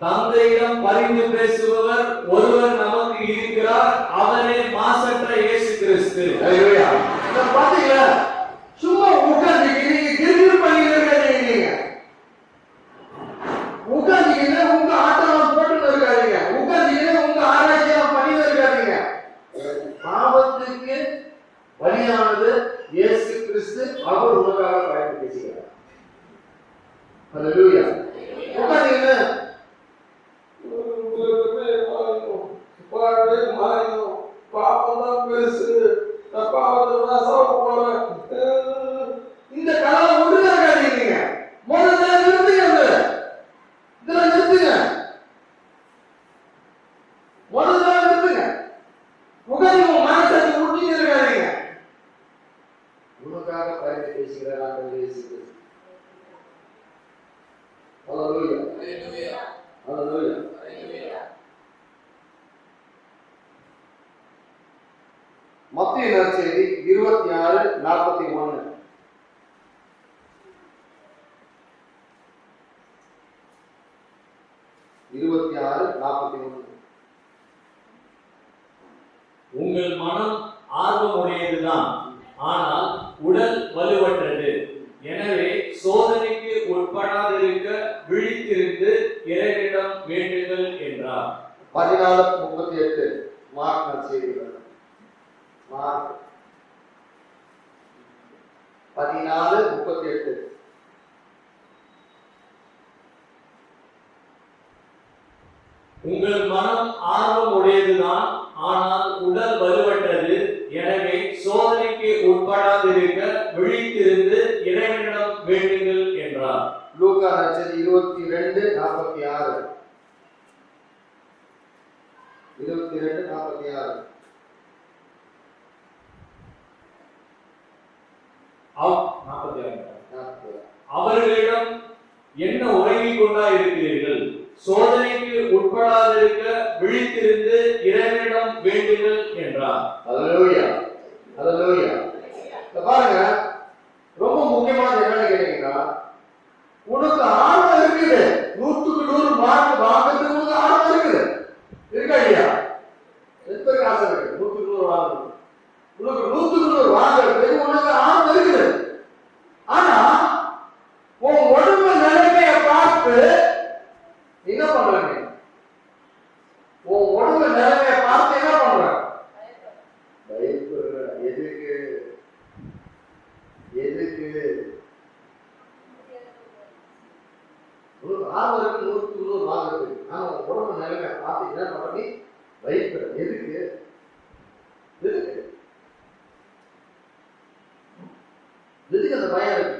தந்தையிடம் பரிந்து பேசுபவர் ஒருவர் நமக்கு இருக்கிறார், அவரே மாசற்ற இயேசு கிறிஸ்து. அல்லேலூயா. பாத்தீங்களா? சும்மா உட்கார்ந்து கிரிகிரி பண்ணிட்டு இருக்காதீங்க. உட்கார்ந்தீங்க உங்க ஆட்டம் போட்டு இருக்காதீங்க. உட்கார்ந்தீங்க உங்க ஆராய்ச்சியெல்லாம் பண்ணிட்டு இருக்காதீங்க. பாவத்துக்கு பலியானது இயேசு கிறிஸ்து, அவர் உங்களுக்காக பரிந்து பேசுகிறார். அல்லேலூயா. உட்கார்ந்தீங்க பாப்பம் பெருசு, இந்த காலம் ஒன்றுங்க. முதல்ல நிறுத்துங்க, இதுல நிறுத்துங்க, முதல்ல நிறுத்துங்க. உட்காந்து மனசாட்சி முடிஞ்சு இருக்காதீங்க. உனக்காக பரிந்து பேசுகிறார் ஆண்டவர் இயேசு கிறிஸ்து. அல்லேலூயா. அல்லேலூயா. மத்தேயு நற்செய்தி 26:41. உங்கள் மனம் ஆர்வமுடையதுதான், ஆனால் உடல் வலுவற்றது. எனவே சோதனைக்கு உட்படாதிருக்க விழித்திருந்து இறைவனிடம் வேண்டுங்கள் என்றார். 14:38 மார்க் நற்செய்தி. மார்க் 14:38. உங்கள் மனம் ஆர்வம் உடையதுதான், ஆனால் உடல் வலுவற்றது. எனவே சோதனைக்கு உட்படாதிருக்க விழித்திருந்து இறைவனிடம் வேண்டுங்கள் என்றார். லூக்கா நற்செய்தி 22:46. 22:46. அவர்களிடம் என்ன உறங்கிக் கொண்டா இருக்கிறீர்கள்? சோதனைக்கு உட்படாதிருக்க விழித்திருந்து இறைவனிடம் வேண்டுங்கள் என்றார். அல்லேலூயா. அல்லேலூயா. பாருங்க, ரொம்ப முக்கியமானது என்னன்னு கேட்டீங்கன்னா, உனக்கு ஆர்வம் இருக்குது, 100க்கு 100 மார்க் வாங்குறதுக்கு உனக்கு ஆர்வம் இருக்குது, இருக்கா இல்லையா? எத்தனை ஆசை இருக்கு? 100க்கு 100 வாங்கணும். உனக்கு 100க்கு 100 வாங்குறதுக்கு உனக்கு ஆர்வம் இருக்குது. ஆனா உன் உடம்பு நிலைமையை பார்த்து என்ன பண்றீங்க? உன் உடம்பு நிலைமையை பார்த்து என்ன பண்ற? பயப்படுற. எதுக்கு? எதுக்கு? உனக்கு ஆர்வம் இருக்கு, 100க்கு 100 வாங்குறது. ஆனா உன் உடம்பு நிலைமையை பார்த்து என்ன பண்ற? நீ பயப்படுற. எதுக்கு? எதுக்கு? எதுக்கு அந்த பயம் இருக்கு?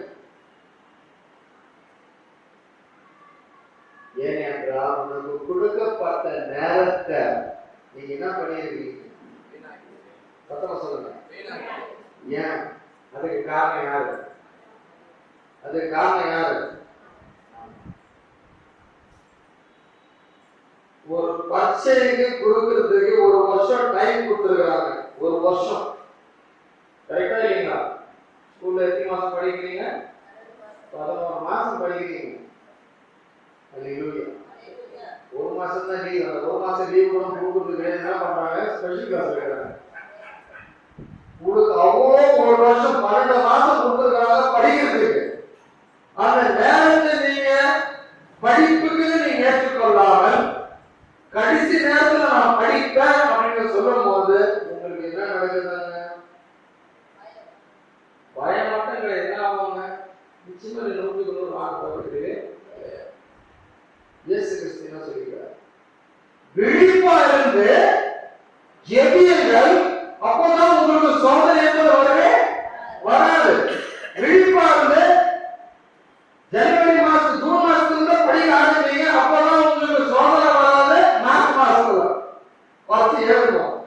ஏனென்றால் உனக்கு கொடுக்கப்பட்ட நேரத்தை நீங்க என்ன பண்ணிருக்கீங்க? சத்தமா சொல்லுங்க. ஏன்? அதுக்கு காரணம் யாரு? அதுக்கு காரணம் யாரு? ஒரு பரீட்சைக்கு கொடுக்கறதுக்கு 1 வருஷம் டைம் கொடுத்துருக்காங்க. 1 வருஷம். கரெக்டா இல்லைங்களா? ஸ்கூல்ல எத்தனை மாசம் படிக்கிறீங்க? 11 மாசம் படிக்கிறீங்க. அல்லேலூயா. 1 மாசம் தான் லீவ். அந்த 1 மாசம் லீவ் கூட கொடுக்கறது கிடையாது. என்ன பண்றாங்க? ஸ்பெஷல் கிளாஸ் வைக்கிறாங்க. உங்களுக்கு அவ்வளோ 1 வருஷம் 12 மாசம் கொடுத்துருக்காங்க படிக்கிறதுக்கு. அந்த நேரத்தை நீங்க படிப்புக்கு நீங்க ஏற்றுக்கொள்ளாமல் கடைசி நேரத்துல நான் படிப்பேன் அப்படின்னு சொல்லும் போது உங்களுக்கு என்ன நடக்குதுங்க? பயமாட்டங்கள் என்ன ஆவாங்க? நிச்சயமா 100க்கு 100 மார்க் வருது. இயேசு கிறிஸ்து என்ன சொல்லிக்கிறார்? விழிப்பா இருந்து ஜெபியுங்கள், அப்போதான் உங்களுக்கு சோதனை என்பது வரவே வராது. விழிப்பா இருந்து ஜனவரி மாசம் ஜூன் மாசத்துல படிக்க ஆரம்பிங்க, அப்பதான் உங்களுக்கு சோதனை எழுதுவோம்.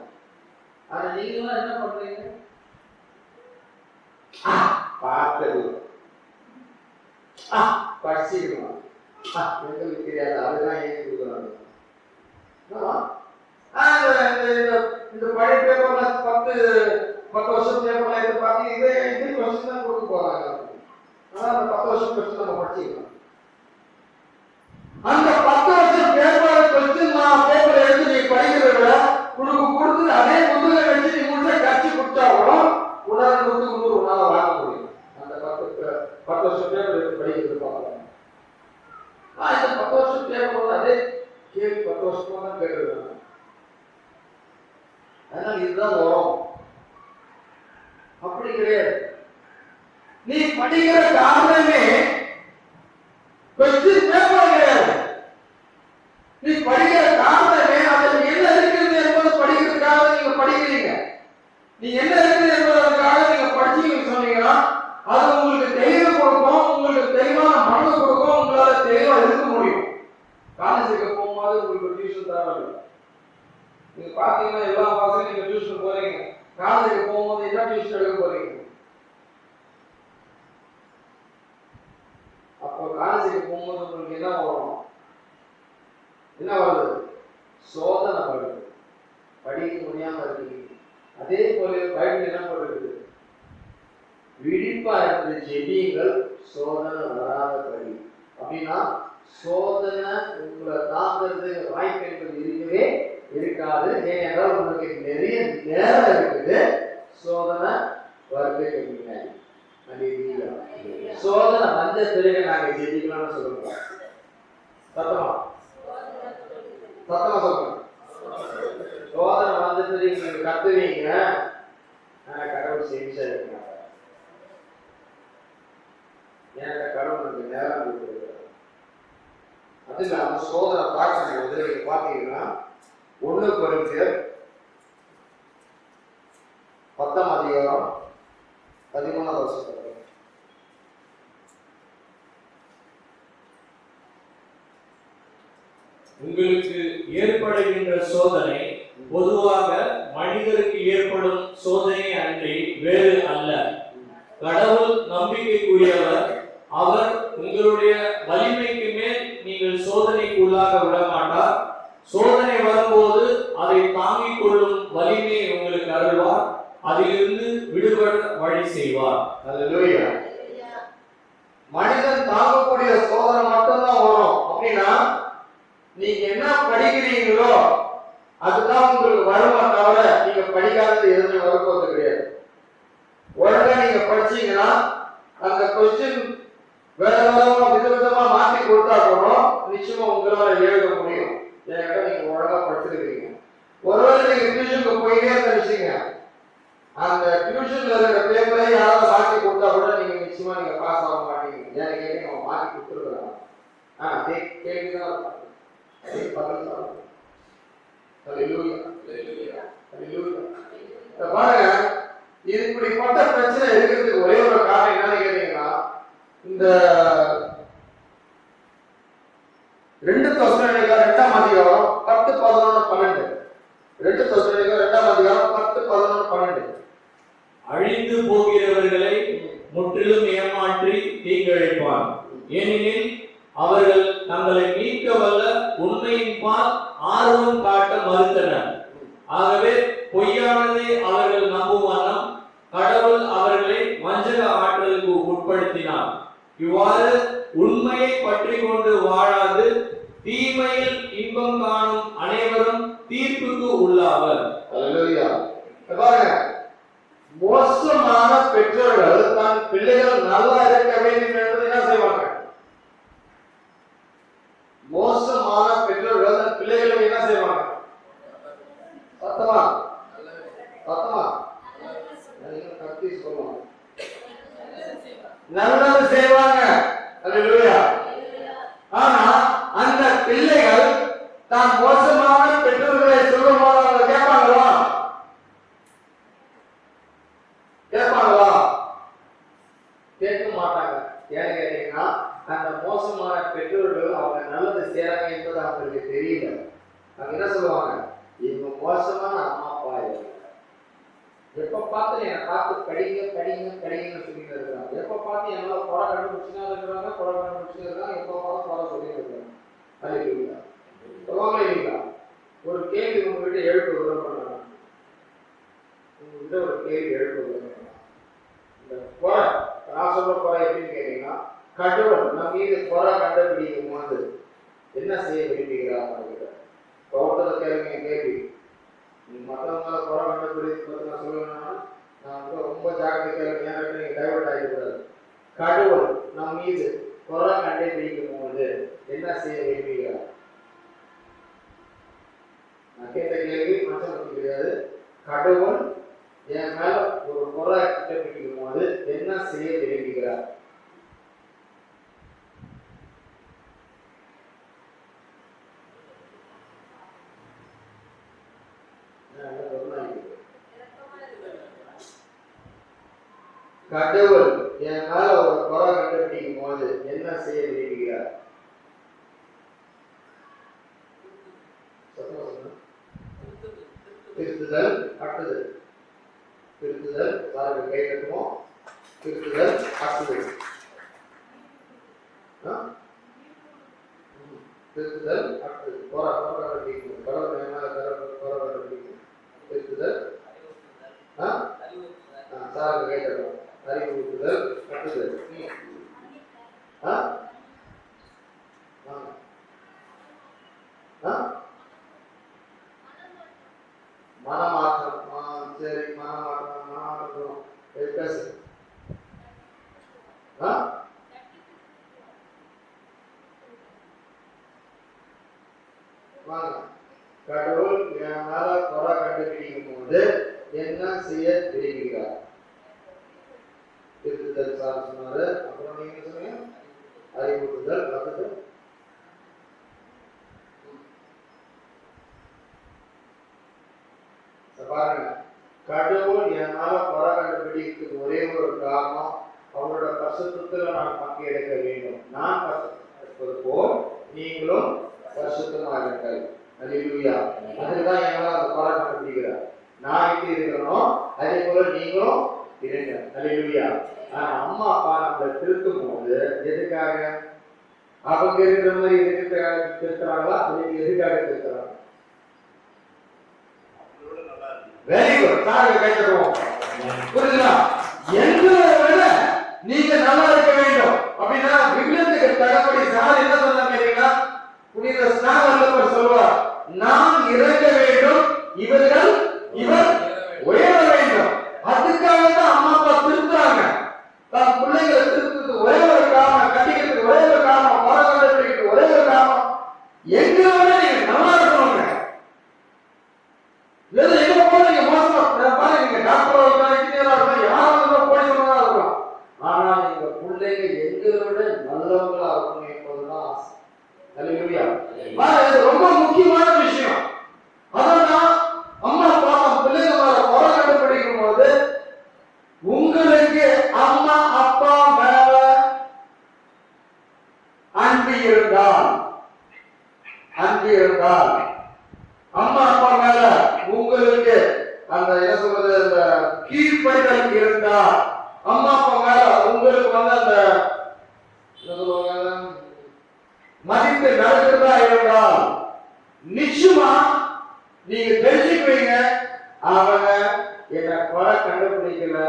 ஆனா நீங்களாம் என்ன பண்றீங்க? பார்த்தது படிச்சிருக்கணும், எங்களுக்கு தெரியாது, அதுதான் ஏன் கொடுக்குறாங்க. இந்த பழைய பேப்பர்ல 10 வருஷம் பேப்பர்ல எடுத்து பார்த்து இதே கொஸ்டின் தான் கொடுக்க போறாங்க. ஆனா அந்த 10 வருஷம் கொஸ்டின் நம்ம படிச்சிருக்கோம். அந்த 10 வருஷம் பேப்பர் கொஸ்டின் பேப்பர் எடுத்து நீ படிக்கிறத விட உனக்கு கொடுத்து அதே முதுகை வச்சு நீ முடிச்ச கட்சி கொடுத்தா கூட உணர்வு கொடுத்து உன்னால வாங்க முடியும். அந்த 10 வருஷம் பேப்பர் எடுத்து படிக்கிறது பார்க்கலாம். இந்த 10 வருஷம் பேப்பர் அதே கேள்வி 10 வருஷமா தான் கேட்கறது. அதனால இதுதான் வரும். அப்படி கிடையாது. நீ படிக்கிற காரணமே கொஸ்டின் பேப்பர் கிடையாது. நீ படிக்கிற காரணமே அதில் என்ன இருக்குது என்பது படிக்கிறதுக்காக நீங்க படிக்கிறீங்க. நீ என்ன இருக்குது என்பதற்காக நீங்க படிச்சீங்கன்னு சொன்னீங்கன்னா அது உங்களுக்கு தெளிவு கொடுக்கும், உங்களுக்கு தெளிவான மனது கொடுக்கும், உங்களால தெளிவா இருக்க முடியும். காலேஜுக்கு போகும்போது உங்களுக்கு டியூஷன் தேவையில்லை. நீங்க பாத்தீங்கன்னா எல்லா பசங்களும் நீங்க டியூஷன் போறீங்க. காலேஜுக்கு போகும்போது என்ன டியூஷன் எடுக்க போறீங்க? அப்போ காலேஜுக்கு போகும்போது உங்களுக்கு என்ன வரும்? என்ன வருது? சோதனை வருது. படிக்க முடியாம இருக்கீங்க. அதே போல பைபிள் என்ன பண்ணுறது? விழிப்பா இருந்து ஜெபியுங்கள், சோதனை வராதபடி. அப்படின்னா சோதனை உங்களை தாங்கிறது வாய்ப்பு என்பது இருக்கவே இருக்காது. ஏனென்றால் உங்களுக்கு நிறைய நேரம் இருக்குது சோதனை வருவதற்கு முன்னாடி. சோதனை வந்த பிறகு நாங்க ஜெபிக்கலாம்னு சொல்லுங்க. சத்தமா சத்தமா சொல்லுங்க. சோதனை வந்த பிறகு நீங்க கத்துவீங்க, கடவுள் செஞ்சா இருக்க மாட்டார். ஏன்னா கடவுளுக்கு நேரம் கொடுக்குறது. அது இல்லாம சோதனை பார்க்கும்போது நீங்க பாத்தீங்கன்னா 1 கொரிந்தியர் 10ஆம் அதிகாரம் 13ஆம் வசனம். உங்களுக்கு ஏற்படுகின்ற சோதனை பொதுவாக மனிதருக்கு ஏற்படும் சோதனை அன்றி வேறு அல்ல. கடவுள் நம்பிக்கைக்குரியவர். அவர் உங்களுடைய வலிமைக்கு மேல் நீங்கள் சோதனைக்கு உள்ளாக விட மாட்டார். சோதனை வரும்போது அதை தாங்கிக் கொள்ளும் வலிமையை உங்களுக்கு அருள்வார். அதிலிருந்து விடுபட வழி செய்வார். அல்லேலூயா. மனிதன் தாங்கக்கூடிய சோதனை மட்டும்தான் வரும். அப்படின்னா நீங்க என்ன படிக்கிறீங்களோ அதுதான் உங்களுக்கு வருமா தவிர நீங்க படிக்காதது எதுவுமே வரப்போறது கிடையாது. ஒழுங்கா நீங்க படிச்சீங்கன்னா அந்த கொஸ்டின் வேற விதவிதமா மாற்றி கொடுத்தா கூட நிச்சயமா உங்களால எழுத முடியும். ஏன்னா நீங்க ஒழுங்கா படிச்சிருக்கீங்க. ஒருவேளை நீங்க டியூஷனுக்கு போயிட்டே இருந்துச்சுங்க, அந்த டியூஷன்ல இருக்கிற பேப்பரை யாராவது மாற்றி கொடுத்தா கூட நீங்க நிச்சயமா நீங்க பாஸ் ஆக மாட்டீங்க. ஏன்னு கேட்டீங்க அவங்க மாற்றி கொடுத்துருக்காங்க. அதே கேள்விதான் பாருங்க. இப்படிப்பட்ட பிரச்சனை இருக்கிறதுக்கு ஒரே ஒரு காரணம் என்னன்னு கேட்டீங்கன்னா, இந்த 2 தெசலோனிக்கேயர் 2ஆம் அதிகாரம் 10, 11, 12. 2 தெசலோனிக்கேயர் 2ஆம் அதிகாரம் 10, 11, 12. அழிந்து போகிறவர்களை முற்றிலும் ஏமாற்றி தீங்கிழைப்பார். ஏனெனில் அவர்கள் தங்களை மீட்க வல்ல உண்மையின் பால் ஆர்வம் காட்ட மறுத்தனர். ஆகவே பொய்யானதை அவர்கள் நம்பும் வண்ணம் கடவுள் அவர்களை வஞ்சக ஆற்றலுக்கு உட்படுத்தினார். இவ்வாறு உண்மையை பற்றி கொண்டு வாழாது தீமையில் இன்பம் காணும் அனைவரும் தீர்ப்புக்கு உள்ளாவர். அல்லேலூயா. பாருங்க, மோசமான பெற்றோர்கள் தன் பிள்ளைகள் நல்லா இருக்க வேண்டும் என்று என்ன செய்வாங்க? மோசமான பெற்றோர்கள் தன் பிள்ளைகளுக்கு என்ன செய்வாங்க? சத்தமா சத்தமா கத்தி சொல்லுவாங்க, நல்லது செய்வாங்க. அல்லேலூயா. ஆனா அந்த பிள்ளைகள் தான் மோசமான பெற்றோர்களை சொல்லும் போது அவங்க கேட்பாங்களா? கேட்க மாட்டாங்க. ஏன்னு கேட்டீங்கன்னா அந்த மோசமான பெற்றோர்கள் அவங்க நல்லது செய்யறாங்க என்பது அவங்களுக்கு தெரியல. அவங்க என்ன சொல்லுவாங்க? இவங்க மோசமான அம்மா அப்பா இல்லை. எப்ப பார்த்து என்னை பார்த்து படிங்க படிங்க படிங்கன்னு சொல்லிட்டு இருக்கிறாங்க. எப்ப பார்த்து என்னால குறை கண்டுபிடிச்சுனா இருக்கிறாங்க, குறை கண்டுபிடிச்சுனா இருக்காங்க, எப்ப பார்த்து குறை சொல்லிட்டு இருக்காங்க. அது இல்லைங்களா? சொல்லுவாங்க இல்லைங்களா? ஒரு கேள்வி உங்ககிட்ட எழுப்ப விரும்புறாங்க. உங்ககிட்ட ஒரு கேள்வி எழுப்ப விரும்புறாங்க. இந்த குறை நான் சொல்ற குறை எப்படின்னு கேட்டீங்கன்னா, கடவுள் நம்ம மீது குறை கண்டுபிடிக்கும் போது என்ன செய்ய விரும்புகிறார்? தோட்டத்தை கேளுங்க கேள்வி. நீ மற்றவங்களால குறை கண்டுபிடிச்சு பற்றி நான் சொல்லணும்னா நான் ரொம்ப ஜாக்கிரதை கேளுங்க. ஏன்னா நீங்க டைவர்ட் ஆகிக்கூடாது. கடவுள் நம் மீது குறை கண்டுபிடிக்கும் போது என்ன செய்ய விரும்புகிறார்? நான் கேட்ட கேள்வி மனுஷன் பற்றி கிடையாது. கடவுள் என் மேல ஒரு குறை கண்டுபிடிக்கும் போது என்ன செய்ய விரும்புகிறார்? கடவுள் என் மேல ஒரு குறை கண்டுபிடிக்கும் போது என்ன செய்ய விரும்புகிறார்? திருத்துதல். அடுத்தது திருத்துதல். சாருக்கு கை கட்டுவோம். திருத்துதல். அடுத்தது திருத்துதல். அடுத்தது குறை கண்டுபிடிக்கும். கடவுள் என் மேல குறை கண்டுபிடிக்கும். திருத்துதல். சாருக்கு கை கட்டுவோம். அறிவுறுத்துதல். அடுத்தது மனமாற்றம். சரி, மனமாற்றம் பேசு. கடவுள் என் மேல குறை கண்டுபிடிக்கும் போது என்ன செய்ய விரும்புகிறார்? திருத்துதல் சார் சொன்னாரு. அப்புறம் நீங்க சொன்னீங்க அறிவுறுத்துதல். அடுத்தது பாருங்க, கடவுள் என் மேல குறை கண்டுபிடிக்கிறதுக்கு ஒரே ஒரு காரணம், அவரோட பரிசுத்தத்துல நான் பங்கெடுக்க வேண்டும். நான் பரிசுத்தம் போல் நீங்களும் பரிசுத்தமாக இருங்கள். அல்லேலூயா. அதுதான் என் மேல அந்த குறை கண்டுபிடிக்கிறார். நான் எப்படி இருக்கிறோம் அதே போல நீங்களும் இருங்க. அல்லேலூயா. ஆனா அம்மா அப்பா நம்மளை திருத்தும் போது எதுக்காக? அவங்க இருக்கிற மாதிரி திருத்துறாங்களா? எதுக்காக திருத்துறாங்க? Very good. சார் கேட்கிறோம். புரியுதுங்களா? எங்களை விட நீங்க நல்லா இருக்க வேண்டும் அப்படின்னா விண்ணத்துக்கு தகப்படி சார் என்ன சொன்னாங்க கேட்டீங்கன்னா, புனித ஸ்நானவல்லவர் சொல்வார், நான் இறங்க வேண்டும், இவர் உயர வேண்டும். அதுக்காக தான் அம்மா அப்பா திருத்துறாங்க. தான் பிள்ளைகளை திருத்துறதுக்கு ஒரே ஒரு காரணம், கட்டிக்கிறதுக்கு ஒரே ஒரு காரணம், மரக்கடைக்கு ஒரே ஒரு காரணம், எங்களை விட நீங்க நல்லா இருக்கணுங்க. எங்க போல நீங்க மோசமா பாருங்க, நீங்க டாக்டரா இருக்கலாம், இன்ஜினியரா இருக்கலாம், யாரா போலீஸ்மேனா இருக்கலாம், ஆனா நீங்க பிள்ளைங்க எங்களை விட நல்லவங்களா இருக்கணும் என்பதுதான் ஆசை. அல்லேலூயா. இது ரொம்ப முக்கியமான விஷயம். அதான் அம்மா அப்பா பிள்ளைங்க மேல குறை கண்டுபிடிக்கும் போது உங்களுக்கு அம்மா அப்பா மேல அன்பு இருந்தால் அம்மா அப்பா மேல உங்களுக்கு அந்த என்ன சொல்றது, அந்த கீழ்ப்படிதல் இருந்தா, அம்மா அப்பா மேல உங்களுக்கு அந்த மதிப்பு நடக்கிறதா இருந்தால் நிச்சயமா நீங்க தெரிஞ்சுக்குவீங்க, அவங்க என்ன குறை கண்டுபிடிக்கல,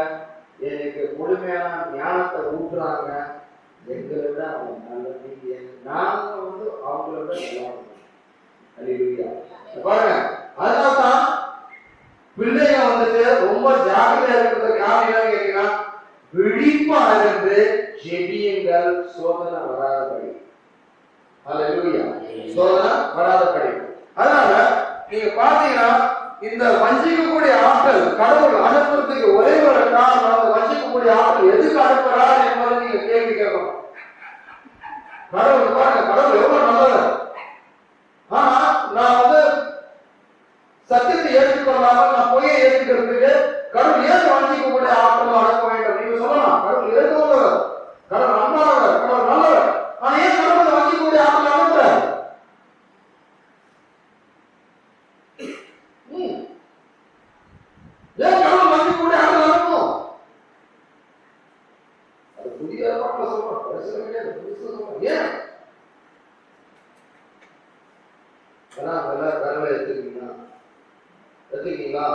எனக்கு முழுமையான ஞானத்தை ஊட்டுறாங்க, எங்களை விட அவங்க நல்ல, நாங்க அவங்கள விட பாருங்க. அதனால்தான் பிள்ளைங்க ரொம்ப ஜாக்கிரதையா இருக்கிறது காரணம் கேட்டீங்கன்னா, விழிப்பா இருந்து ஜெபியுங்கள், சோதனை வராதபடி. அல்லேலூயா. சோதனை வராதபடி. அதனால நீங்க பாத்தீங்கன்னா இந்த வஞ்சிக்கக்கூடிய ஆட்கள் கடவுள் அனுப்புறதுக்கு ஒரே ஒரு காரணம், அந்த வஞ்சிக்கக்கூடிய ஆட்கள் எதுக்கு அனுப்புறாரு என்பதை நீங்க கேள்வி கேட்கணும். கடவுள் பாருங்க, கடவுள் எவ்வளவு நல்லவர். ஆனா நான் சத்தியத்தை ஏற்றுக்கொள்ளாம நான் பொய்யை ஏற்றுக்கிறதுக்கு கடவுள் ஏன் வஞ்சிக்கக்கூடிய ஆட்கள் அனுப்ப வேண்டும்? நீங்க சொல்லலாம், கடவுள் ஏற்றுக்கொள்ளவர், கடவுள் அன்பானவர், கடவுள் நல்லவர். ஆனா ஏன் கடவுள் வஞ்சிக்கக்கூடிய ஆட்கள் அனுப்புறாரு? எல்லாம் விரல எடுத்துக்கீங்களா? எடுத்துக்கீங்களா?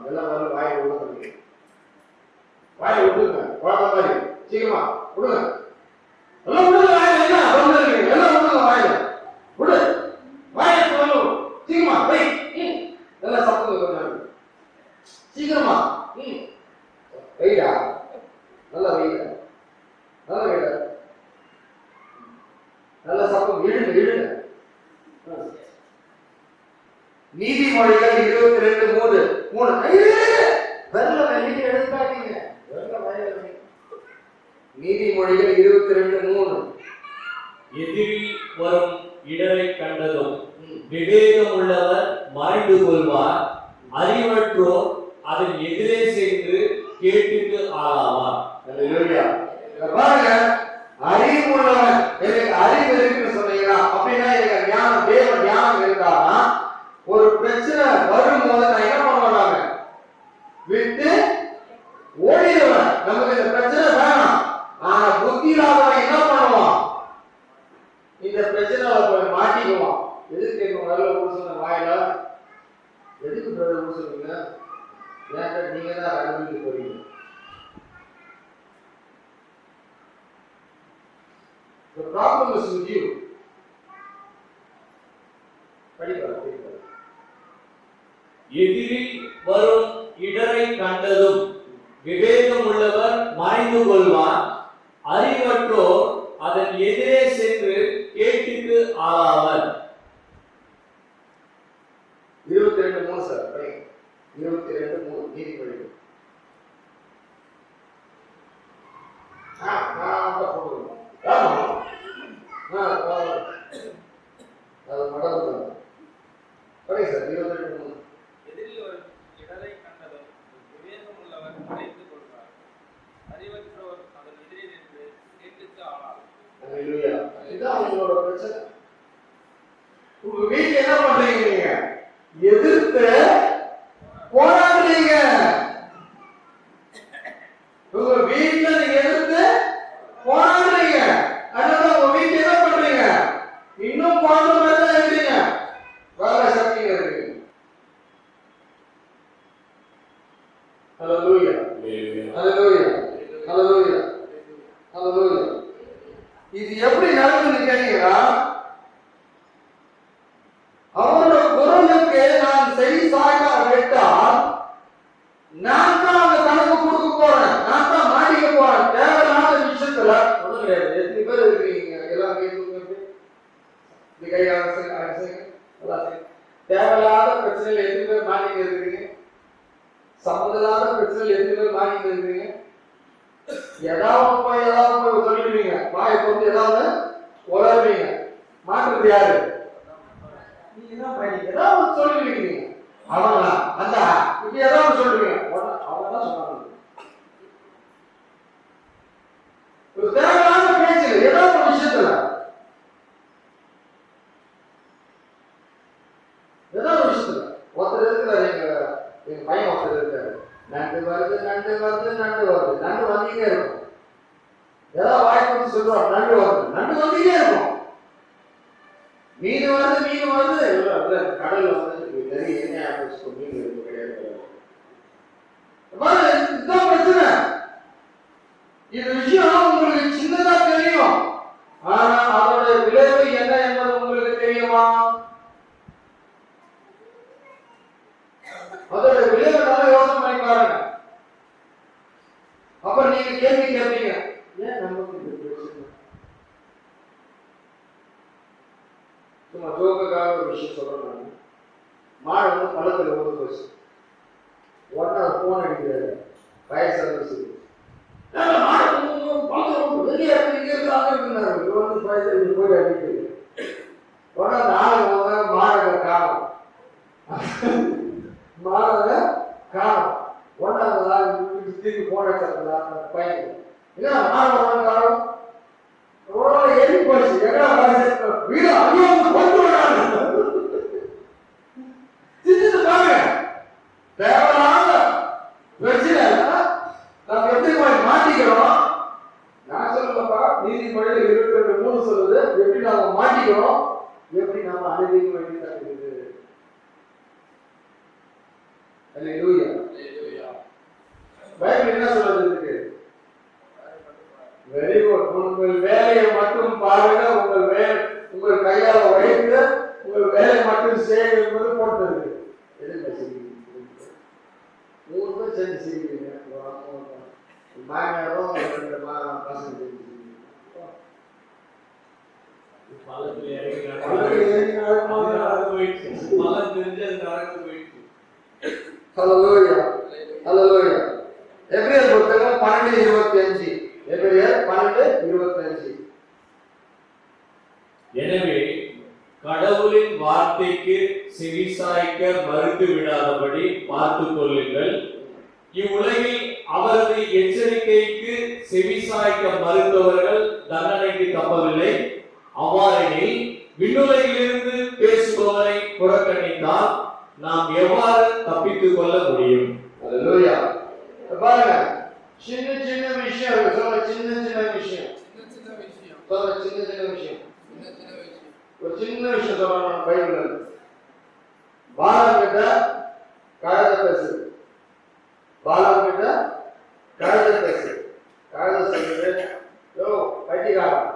எல்லாம் விரல வாயை விடுங்க, வாயை விட்டுருங்க, குழந்தை மாதிரி சீக்கிரமா விடுங்க, எல்லாம் விடுங்க வாயில, என்ன வந்துருக்கீங்க, எல்லாம் விடுங்க வாயில, விடு வாயை சொல்லணும் சீக்கிரமா போய் நல்லா சாப்பிடுங்க சீக்கிரமா வெயிடா, நல்லா வெயிடா, நல்லா வெயிடா, நல்லா சாப்பிடும், இழுங்க இழுங்க. நீதிமொழிகள் 22:3 வெள்ள வெள்ளிக்கு எடுத்தாதீங்க. நீதிமொழிகள் 22:3 எதிரி வரும் இடரை கண்டதும் விவேகம் உள்ளவர் மறைந்து கொள்வார், அறிவற்றோர் அதன் எதிரே சென்று கேட்டுக்கு ஆளாவார். பாருங்க, அறிவு உள்ளவன், எனக்கு அறிவு இருக்குன்னு சொன்னீங்கன்னா அப்படின்னா எனக்கு ஞானம், தேவ ஞானம் இருந்தானா ஒரு பிரச்சனை வரும்போது நான் என்ன பண்ணுவாங்க, விட்டு ஓடிடுவேன், நமக்கு இந்த பிரச்சனை வேணாம். ஆனா புத்தி இல்லாதவன் என்ன பண்ணுவான், இந்த பிரச்சனையில போய் மாட்டிக்குவான். எதுக்கு எங்க வரல ஊசுன வாயில, எதுக்கு பிரதர் ஊசுறீங்க, ஏன்டா நீங்க தான் அனுபவிக்க போறீங்க. The problem is with you. எதிரி வரும் இடரை கண்டதும் விவேகம் உள்ளவர் மறைந்து கொள்வார், அறிவற்றோர் அதன் எதிரே சென்று கேட்டுக்கு ஆளாவர். 22:3 சார், 22:3 நீதிமொழிகள். அது மடங்கு சார் 22:3. எதிரில் வரும் இடரை கண்டதும் விவேகம் உள்ளவர் மறைந்து கொள்வார், அறிவற்றோர் அதன் எதிரே நின்று கேட்டுக்கு ஆளார். இதுதான் அவங்களோட பிரச்சனை. உங்க வீட்டுல என்ன பண்றீங்க, நீங்க எதிர்த்து போராடுறீங்க. உங்க வீட்டுல நீங்க எதிர்த்து போராடுறீங்க, அதனால உங்க வீட்டுல என்ன பண்றீங்க, இன்னும் போராடுற மாதிரி தான் இருக்கீங்க, வேலை சக்திங்க இருக்கு. ஹalleluya, ஹalleluya, ஹalleluya, ஹalleluya. இது எப்படி நடக்குதுன்னு கேட்டீங்கன்னா, அவரோட குரலுக்கு நான் செவி சாய்க்க விட்டால் நான் தான் அந்த கணக்கு கொடுக்க போறேன், நான் தான் மாட்டிக்க போறேன். தேவையில்லாத விஷயத்துல ஒண்ணும் கிடையாது. எத்தனை பேர் இருக்கீங்க, எல்லாம் தேவையில்லாத பிரச்சனைகள் எத்தனை பேர் மாட்டிக்க இருக்கிறீங்க, சம்மந்தமில்லாத பிரச்சனைகள் எத்தனை பேர் மாட்டிக்க இருக்கிறீங்க. ஏதாவது போய் சொல்லிடுவீங்க, வாயை போட்டு ஏதாவது உளறுவீங்க. மாற்றுறது யாரு, நீங்க தான் பையன். ஏதாவது சொல்லிடுவீங்க, அவங்க அந்த இப்படி ஏதாவது சொல்லுவீங்க, அவங்க தான் சொன்னாங்க. ஒரு தேவையான பேச்சு ஏதாவது ஒரு விஷயத்துல, ஏதாவது ஒரு விஷயத்துல ஒருத்தர் இருக்கிறாரு, எங்க பையன் ஒருத்தர் இருக்காரு, நண்டு வருது நண்டு வருது நண்டு வருது, நண்டு வந்துட்டே இருக்கும். ஏதாவது வாய்ப்பு வந்து சொல்லுவாங்க, நண்டு வருது நண்டு வந்துட்டே இருக்கும். மீன் வருது மீன் வருது, கடல் வந்து நிறைய என்ன மீன் இருக்கு கிடையாது. இதுதான் பிரச்சனை. இந்த விஷயம் உங்களுக்கு சின்னதா தெரியும், ஆனா அதோட விளைவு என்ன என்பது உங்களுக்கு தெரியுமா? அதோட விளைவு நல்லா யோசனை பண்ணி பாருங்க. அப்புறம் நீங்க கேள்வி கேட்பீங்க, ஏன் நமக்கு இந்த பிரச்சனை? சும்மா ஜோக்குக்காக ஒரு விஷயம் சொல்றேன். மாடு வந்து பள்ளத்துல ஓடு போச்சு, உடனே போன் அடிக்கிறாரு ஃபயர் சர்வீஸ். வெளியே இருக்கு ஃபயர் சர்வீஸ் போய் அடிக்கிறது. உடனே அந்த ஆளுங்க மாடை காணும், மாடை காணும். உடனே அந்த திருப்பி போன் அடிச்சாங்க பையன், என்ன மாடு காணும், எரி போச்சு, வீடு ஐயோ கொண்டு வராங்க. தேவையான பிரச்சனை நம்ம எப்படி போய் மாட்டிக்கிறோம். நான் சொல்லப்பா, நீதிமொழிகள் 22:3 சொல்லுது, எப்படி நம்ம மாட்டிக்கிறோம், எப்படி நம்ம அனுபவிக்க வேண்டியதாக இருக்குது. அல்லேலூயா. பைபிள் என்ன சொல்றது இருக்கு? Very good. உங்கள் வேலையை மட்டும் பாருங்க, உங்கள் கையால உழைத்து உங்கள் வேலை மட்டும் செய்யுங்க என்பது போட்டது. எதுங்க செய்யுங்க? 3 பேர் சேர்ந்து செய்யுங்க. மாமியாரும் பசங்க எபிரேயர் புத்தகம் 12:25. எபிரேயர் 12:25. எனவே கடவுளின் வார்த்தைக்கு செவிசாய்க்க மறுத்து விடாதபடி பார்த்துக் கொள்ளுங்கள். இவ்வுலகில் அவரது எச்சரிக்கைக்கு செவிசாய்க்க மறுத்தவர்கள் தண்டனைக்கு தப்பவில்லை. அவ்வாறெனில் விண்ணுலகிலிருந்து பேசுபவரை புறக்கணித்தால் நாம் எவ்வாறு தப்பித்துக் கொள்ள முடியும்? அல்லேலூயா. பாருங்க, சின்ன சின்ன விஷயம் சொல்ல, சின்ன சின்ன விஷயம் சொல்ல, சின்ன சின்ன விஷயம். ஒரு சின்ன விஷயம் சொல்றேன். பைபிள்ல பாலம் கிட்ட கழுத பேசு, பாலம் கிட்ட கழுத பேசு, கழுத சொல்லுது, யோ பட்டிக்காரன்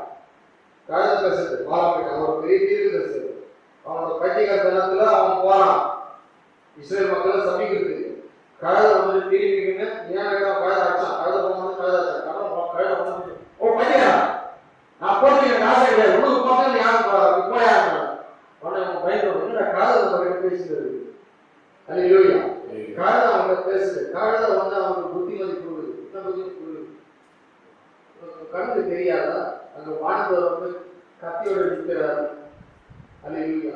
கழுத பேசுது பாலம் கிட்ட. ஒரு பெரிய தீர்வு பேசு. அவனோட பட்டிக்காரத்தனத்துல அவன் போறான் இஸ்ரேல் மக்களை சபிக்கிறது. கழுத வந்து திரும்பிக்கின்னு ஏன் கழுத அடிச்சான், கழுத போகும்போது கழுத அடிச்சான், கழுத வந்து ஓ பட்டிக்காரன் நான் போட்டு காசு கிடையாது, உனக்கு போட்டு யாரும் இப்போ யாரு உடனே அவன் பயன்படுத்த கழுத நம்ம பேசுகிறது. அல்லேலூயா. கழுத அவங்க பேசுது. கழுத வந்து அவனுக்கு புத்திமதி கொடுக்குது. என்ன புத்திமதி கொடுக்குது? கண்ணுக்கு தெரியாதா? அங்க வானவர் வந்து கத்தியோட நிற்கிறாரு. அல்லேலூயா.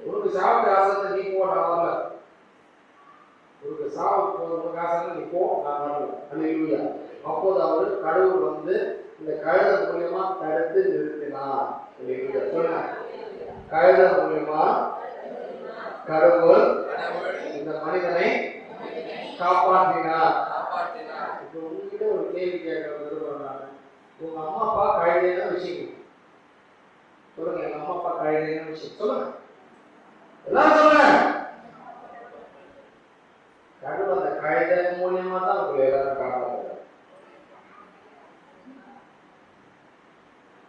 உனக்கு சாப்பிட்ட ஆசை நீ போ, நான் வரல. உனக்கு சாப்பிட்டு உனக்கு ஆசை நீ போ, நான் வரல. அல்லேலூயா. அப்போது அவர் கடவுள் வந்து இந்த கழுத மூலியமா தடுத்து நிறுத்தினார். அல்லேலூயா. சொல்லுங்க, கழுத மூலியமா கடவுள் இந்த மனிதனை காப்பாற்றினார். இப்போ உங்ககிட்ட ஒரு கேள்வி கேட்க விரும்புறேன். உங்க அம்மா அப்பா கழுதையான விஷயம் சொல்லுங்க. எங்க அம்மா அப்பா கழுதையான விஷயம் சொல்லுங்க. எல்லாம் சொல்லுங்க. கடவுள் அந்த கழுதை மூலியமா தான் உங்களை எல்லாரும் காப்பாற்றுறாரு.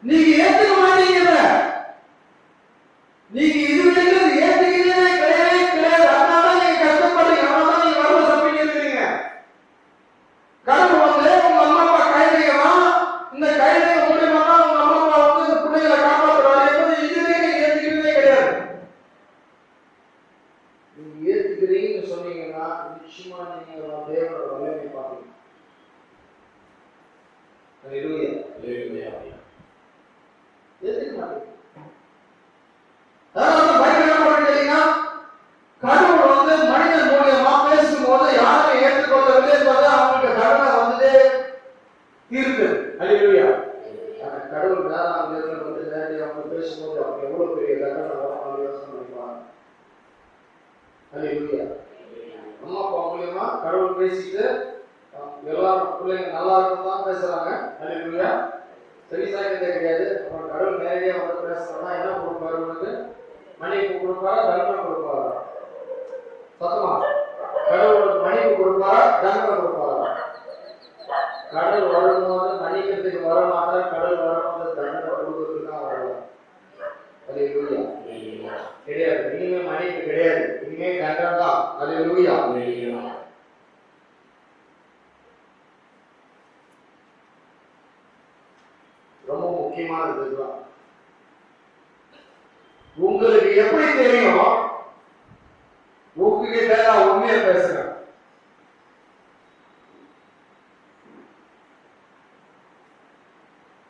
நீங்க ஏத்துக்க மாட்டீங்க. நீங்க இதுவரைக்கும் ஏத்துக்கிறதே கிடையவே கிடையாது. அதனால நீங்க கஷ்டப்படுறீங்க. அதனால நீங்க வரல தப்பிக்கிறீங்க. கடவுள் வந்து உங்க அம்மா அப்பா கைதையா இந்த கைதை மூலியமா தான் உங்க அம்மா அப்பா வந்து இந்த பிள்ளைகளை காப்பாற்றுறாரு என்பது இதுவரை நீங்க ஏத்துக்கிறதே கிடையாது. நீங்க ஏத்துக்கிறீங்கன்னு சொன்னீங்கன்னா நிச்சயமா நீங்க தேவனோட வல்லமை பார்ப்பீங்க. அல்லேலூயா. அல்லேலூயா. ஏத்துக்க மாட்டீங்க. கடவுள் வந்து மனிதன் மூலியமா பேசும்போது யாரும் ஏற்றுக்கொள்ளவில்லை என்பது அவங்களுக்கு கடனை வந்துட்டே தீர்ந்து. அல்லேலூயா. கடவுள் வந்து நேரடி அவங்க பேசும்போது அவங்க எவ்வளவு பெரிய தண்டனை வரும் யோசனை பண்ணிப்பாங்க. அல்லேலூயா. அம்மா அப்பா மூலியமா கடவுள் பேசிட்டு எல்லாரும் பிள்ளைங்க நல்லா இருக்கும் தான் பேசுறாங்க. அல்லேலூயா. சரி சாய்ந்தே கிடையாது. அப்புறம் கடவுள் நேரடியாக வந்து பேசுறோம்னா என்ன கொடுப்பாரு? உனக்கு மன்னிப்பு கொடுப்பாரா, தண்டனை கொடுப்பாரா? சத்தமா கடவுள் மன்னிப்பு கொடுப்பாரா, தண்டனை கொடுப்பாரா? கடவுள் வரும்போது மன்னிக்கிறதுக்கு வர மாட்டார். கடவுள் வரும்போது தண்டனை கொடுக்கறதுக்கு தான் வரலாம். அல்லேலூயா. கிடையாது. இனிமே மன்னிப்பு கிடையாது. இனிமே தண்டனை தான். அல்லேலூயா. ரொம்ப முக்கியமானது இதுதான். உங்களுக்கு எப்படி தெரியும்? உங்ககிட்ட நான் உண்மையை பேசுறேன்.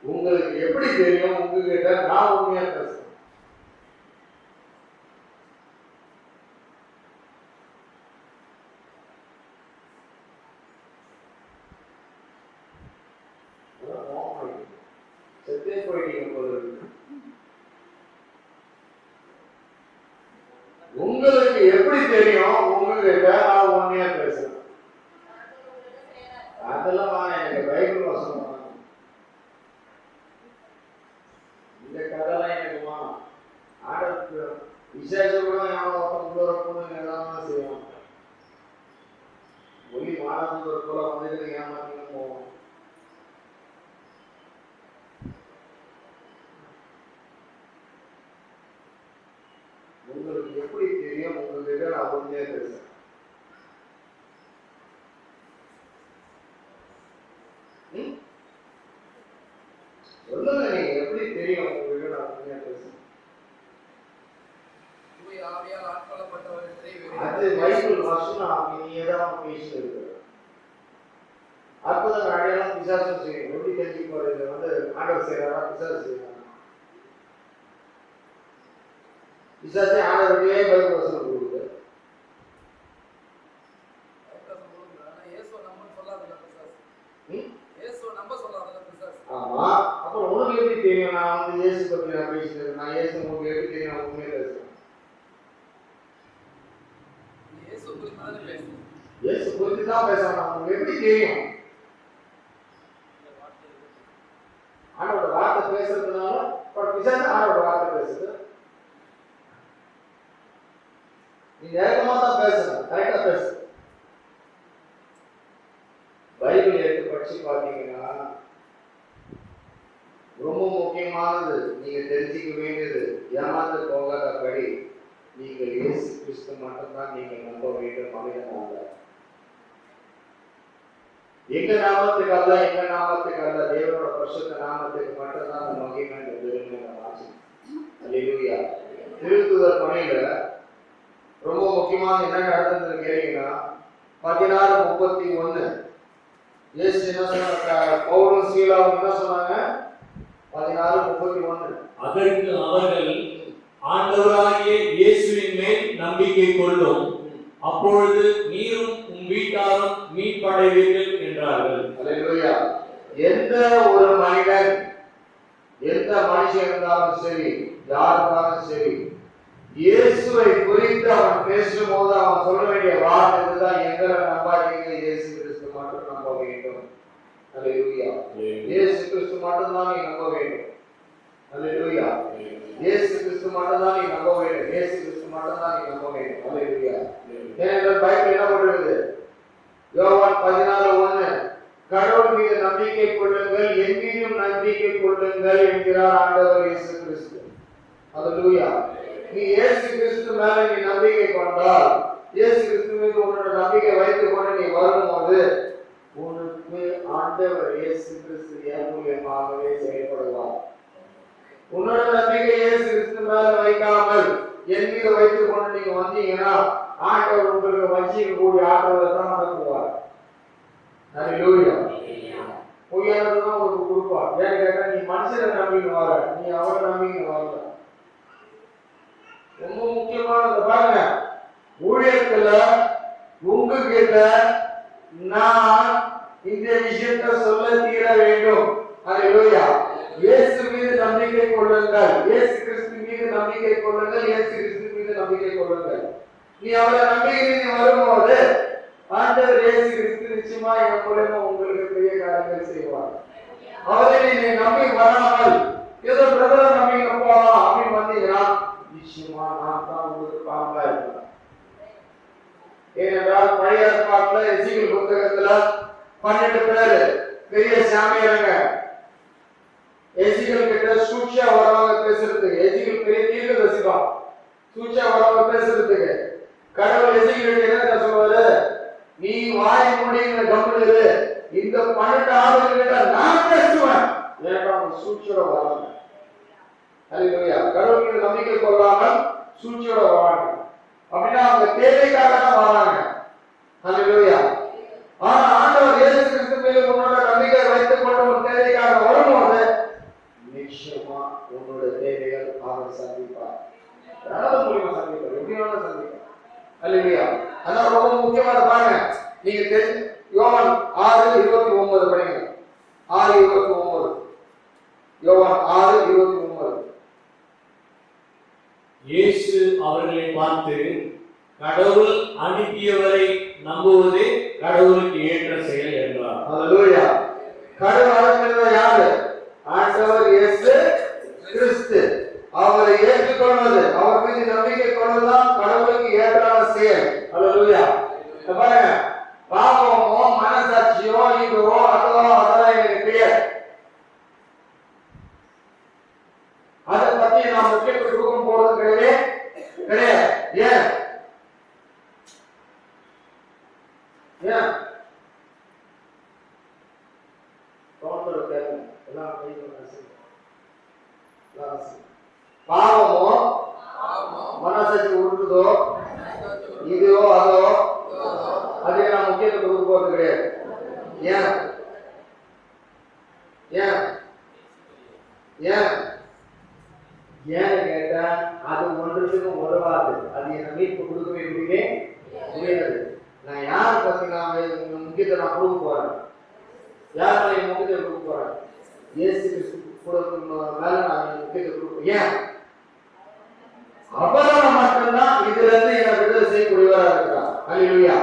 உங்களுக்கு எப்படி தெரியும்? உங்ககிட்ட நான் உண்மையா பேசுறேன். செத்தே போயிட்டீங்க போல இருக்கு. உங்களுக்கு எப்படி தெரியும்? உங்ககிட்ட நான் உண்மையா பேசுறேன். அதெல்லாம் எனக்கு பைபிள் வசனம் இந்த கதைலாம் எனக்குமா ஆடத்துக்கு விசேஷம் கூட எவ்வளோ பொண்ணு எல்லாம் செய்வான். ஏமாத்துறது போல வந்து ஏமாத்தின்னு போவோம். உங்களுக்கு எப்படி தெரியும் உங்ககிட்ட நான் உண்மையா பேசுறேன்? சொல்லுங்க, நீங்க எப்படி தெரியும் உங்ககிட்ட நான் உண்மையா பேசுறேன்? அது பைபிள் வசனம் நீயே தான் பேசிட்டு இருக்கிற. அற்புதம் அடையாளம் பிசாசு செய்யும். எப்படி தெரிஞ்சுக்க போறது? வந்து ஆண்டவர் செய்யறாரா பிசாசு செய்யறாரா? பிசாசே ஆண்டவருடைய பைபிள் வசனம் கொடுக்குது. ஆமா, அப்புறம் உனக்கு எப்படி தெரியும் நான் வந்து இயேசு பத்தி நான் பேசிட்டு நான் இயேசு உங்களுக்கு எப்படி தெரியும் நான் உண்மையை பேசுறேன்? இயேசு குறித்து தான் பேசுறேன். உங்களுக்கு எப்படி தெரியும்? ஆண்டோட வார்த்தை பேசுறதுனால பிசாசு ஆண்டோட வார்த்தை பேசுது. நீ நேரமா தான் பேசணும், கரெக்டா பேசு. பைபிள் எடுத்து படிச்சு பாத்தீங்கன்னா ரொம்ப முக்கியமானது நீங்க தெரிஞ்சுக்க வேண்டியது, ஏமாந்து போகாதபடி நீங்கள் இயேசு கிறிஸ்து மட்டும்தான் நீங்க நம்ப வேண்டும். மனிதனாக எங்க நாமத்துக்கு அல்ல, எங்க நாமத்துக்கு அல்ல, தேவனோட பரிசுத்த நாமத்துக்கு மட்டும்தான் அந்த மகிமை வாசி. அல்லேலூயா. திருத்துதர் பணியில ரொம்ப முக்கியமான என்ன நடந்ததுன்னு கேட்டீங்கன்னா 16:31 இயேசு என்ன சொன்னாங்க? பவுலும் சீலாவும் என்ன சொன்னாங்க? 16:31 அதற்கு அவர்கள் ஆண்டவராகிய இயேசுவின் மேல் நம்பிக்கை கொள்ளும், அப்பொழுது நீரும் உம் வீட்டாரும் மீட்படைவீர்கள் என்றார்கள். அல்லேலூயா. எந்த ஒரு மனிதன், எந்த மனுஷன் இருந்தாலும் சரி, யார் இருந்தாலும் சரி, இயேசுவை குறித்து அவன் பேசும்போது அவன் சொல்ல வேண்டிய வார்த்தை இதுதான்: எங்களை நம்பாதீங்க, இயேசு கிறிஸ்து மட்டும் நம்ப வேண்டும். அல்லேலூயா. இயேசு கிறிஸ்து மட்டும்தான் நீ நம்ப வேண்டும். அல்லேலூயா. இயேசு கிறிஸ்து மட்டும்தான் நீ நம்ப வேண்டும். இயேசு கிறிஸ்து மட்டும்தான் நீ நம்ப வேண்டும். அல்லேலூயா. ஏனென்றால் பைபிள் என்ன சொல்றது? யோவான் 14:1 கடவுள் மீது நம்பிக்கை கொள்ளுங்கள், என் மீதும் நம்பிக்கை கொள்ளுங்கள் என்கிறார் ஆண்டவர் இயேசு கிறிஸ்து. அல்லேலூயா. நீ இயேசு கிறிஸ்து மேல நீ நம்பிக்கை கொண்டால், இயேசு கிறிஸ்து மீது உன்னோட நம்பிக்கை வைத்துக் கொண்டு நீ வரும்போது உனக்கு ஆண்டவர் இயேசு கிறிஸ்து என் மூலமாகவே செயல்படுவார். உன்னோட நம்பிக்கை இயேசு கிறிஸ்து மேல வைக்காமல் என் மீது வைத்துக் கொண்டு நீங்க வந்தீங்கன்னா ஆண்டவர் உங்களுக்கு வஞ்சிக்க கூடிய ஆண்டவரை தான் நடத்துவார். அல்லேலூயா. பொய்யானதான் உங்களுக்கு கொடுப்பார். ஏன்னு கேட்டா நீ மனுஷனை நம்பிக்கை வர, நீ அவரை நம்பிக்கை வரல. ரொம்ப முக்கியமானது பாருங்க, ஊழியத்துல உங்ககிட்ட நான் இந்த விஷயத்தை சொல்ல தீர வேண்டும். அல்லேலூயா. இயேசு மீது நம்பிக்கை கொள்ளுங்கள், இயேசு கிறிஸ்து மீது நம்பிக்கை கொள்ளுங்கள், இயேசு கிறிஸ்து மீது நம்பிக்கை கொள்ளுங்கள். நீ அவரை நம்பிக்கை நீ வரும்போது ஆண்டவர் இயேசு கிறிஸ்து நிச்சயமா என் மூலமா உங்களுக்கு பெரிய காரியங்கள் செய்வார். அவரை நீ நம்பி வராமல் ஏதோ பிரதரை நம்பிக்கை போகலாம் அப்படின்னு வந்தீங்கன்னா நிச்சயமா நான் தான் உங்களுக்கு பாவங்களா இருக்கிறேன். ஏனென்றால் பழைய ஏற்பாட்டுல எசேக்கியேல் புத்தகத்துல 12 பேர் பெரிய சாமியாருங்க எசேக்கியேல் கிட்ட சூழ்ச்சியா வரவங்க பேசுறதுக்கு. எசேக்கியேல் பெரிய தீர்க்கதரிசிதான். சூழ்ச்சியா வரவங்க பேசுறதுக்கு கடவுள் எசேக்கியேல் என்ன சொல்வாரு? நீ வாய் மூடி கம்முனு, இந்த 12 ஆளுகிட்ட நான் பேசுவேன். ஏன்னா அவங்க சூழ்ச்சியோட வராங்க. அல்லேலூயா. கடவுள் மீது நம்பிக்கை கொள்ளாமல் சூழ்ச்சியோட வராங்க. அப்படின்னா அவங்க தேவைக்காக தான் வராங்க. அல்லேலூயா. ஆனா ஆண்டவர் இயேசு கிறிஸ்து மேல உன்னோட நம்பிக்கை வைத்துக் கொண்டு ஒரு தேவைக்காக வரும்போது நிச்சயமா உன்னோட தேவைகள் அவர் சந்திப்பார். யாராவது மூலியமா சந்திப்பார், எப்படி வேணாலும் சந்திப்பார். அல்லேலூயா. அதான் ரொம்ப முக்கியமான பாருங்க. நீங்க யோவான் 6:29 படிங்க. 6:29 யோவான் 6:29 இயேசு அவர்களை பார்த்து, கடவுள் அனுப்பியவரை நம்புவதே கடவுளுக்கு ஏற்ற செயல் என்றார். அல்லேலூயா. கடவுள் அனுப்பினவர் யாரு? ஆண்டவர் இயேசு கிறிஸ்து. அவரை ஏற்றுக்கொள்வது, அவர் மீது நம்பிக்கை கொள்வதுதான் கடவுளுக்கு ஏற்றான செயல். அல்லேலூயா. பாருங்க, பாவமோ மன மனசாட்சியோ இதுவோ அதெல்லாம் எனக்கு தெரியாது. அதை பத்தி நான் முக்கியத்துவம் கொடுக்கும் போறது கிடையாது. ஏன் ஏன் பாவமோ மனசாட்சி உருட்டுதோ இதுவோ அதோ அதுக்கு நான் முக்கியத்துவம் கொடுக்க போறது கிடையாது. ஏன் ஏன் ஏன் ஏன்னு கேட்டா அது ஒன்றுக்கும் உதவாது. அது என்ன மீட்பு கொடுக்கவே முடியாது. நான் யார் பார்த்தீங்கன்னா முக்கியத்தை நான் கொடுக்க போறேன். யார் என் முக்கியத்தை கொடுக்க போறேன்? இயேசு கிறிஸ்து மேல நான் முக்கியத்தை கொடுப்பேன். ஏன் அபராதம் மட்டும்தான் இதுல இருந்து என்ன விடுதலை செய்யக்கூடியவரா இருக்கிறார். அல்லேலூயா.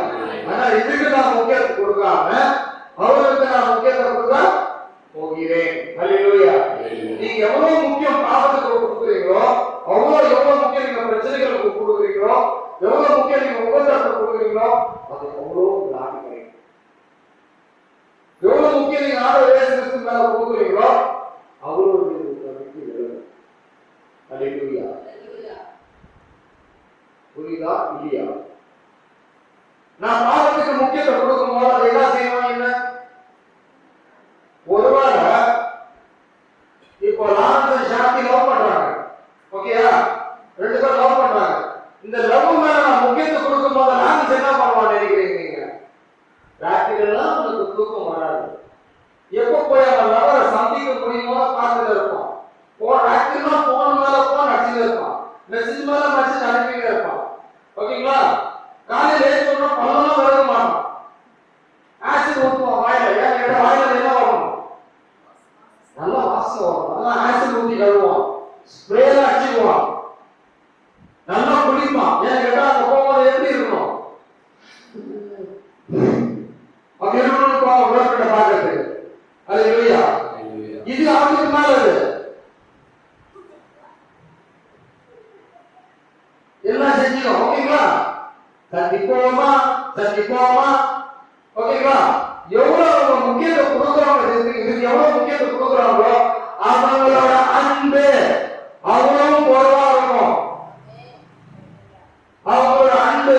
ஆனா இதுக்கு நான் முக்கியத்துவம் கொடுக்காம அவருக்கு நான் முக்கியத்துவம் கொடுக்க போகிறேன். அல்லேலூயா. நீங்க எவ்வளவு முக்கியம் பாவத்துக்கு கொடுக்குறீங்களோ எவ்வளவு முக்கியம் நீங்க பிரச்சனைகளுக்கு கொடுக்குறீங்களோ எவ்வளவு முக்கியம் நீங்க உபத்திரத்துக்கு கொடுக்குறீங்களோ அது அவ்வளவு லாபம் கிடைக்கும். எவ்வளவு முக்கியம் நீங்க ஆண்டவர் இயேசு கிறிஸ்து மேல கொடுக்குறீங்களோ அவ்வளவு வெற்றி விளையும். அல்லேலூயா. புரியுதா இல்லையா? நான் பாவத்துக்கு முக்கியத்துவம் கொடுக்கும் போது அதை என்ன செய்வோம்? என்ன ஒருவேளை இப்போ லாரன்ஸ் சாந்தி லவ் பண்றாங்க, ஓகேயா? 2 பேரும் லவ் பண்றாங்க. இந்த லவ் மேல நான் முக்கியத்துவம் கொடுக்கும் போது லாரன்ஸ் என்ன பண்ணுவான்னு நினைக்கிறீங்க நீங்க? ராத்திரிலாம் உங்களுக்கு தூக்கம் வராது. எப்போ போய் அந்த லவரை சந்திக்க முடியுமோ பார்த்துட்டு இருப்போம். ராத்திரிலாம் போன் மேல போன் அடிச்சுட்டு இருப்பான், மெசேஜ் மேல மெசேஜ் அனுப்பிட்டு இருப்பான். ஓகேங்களா? காலையில ஏற்றோம்னா பல்லெல்லாம் விளக்க மாட்டோம், ஆசிட் ஊற்றுவோம் வாயில. ஏன் வாயில என்ன வரணும்? நல்லா வாசனை வரும். அதெல்லாம் ஆசிட் ஊற்றி கழுவுவோம், ஸ்ப்ரேல அடிச்சுக்குவோம், நல்லா குளிப்பான். ஏன் கேட்டா அந்த போகும்போது எப்படி இருக்கணும்? அப்படி இருக்கணும் உடற்கிட்ட பார்க்கறதுக்கு. அல்லேலூயா. இது அவனுக்கு மேல எல்லாம் செஞ்சோம். ஓகேங்களா? சந்திப்போமா ஓகேங்களா? எவ்வளவு முக்கியத்துவம் கொடுக்குறாங்க, இதுக்கு எவ்வளவு முக்கியத்துவம் கொடுக்குறாங்களோ அவங்களோட அன்பு அவ்வளவு குறைவா இருக்கும். அவங்களோட அன்பு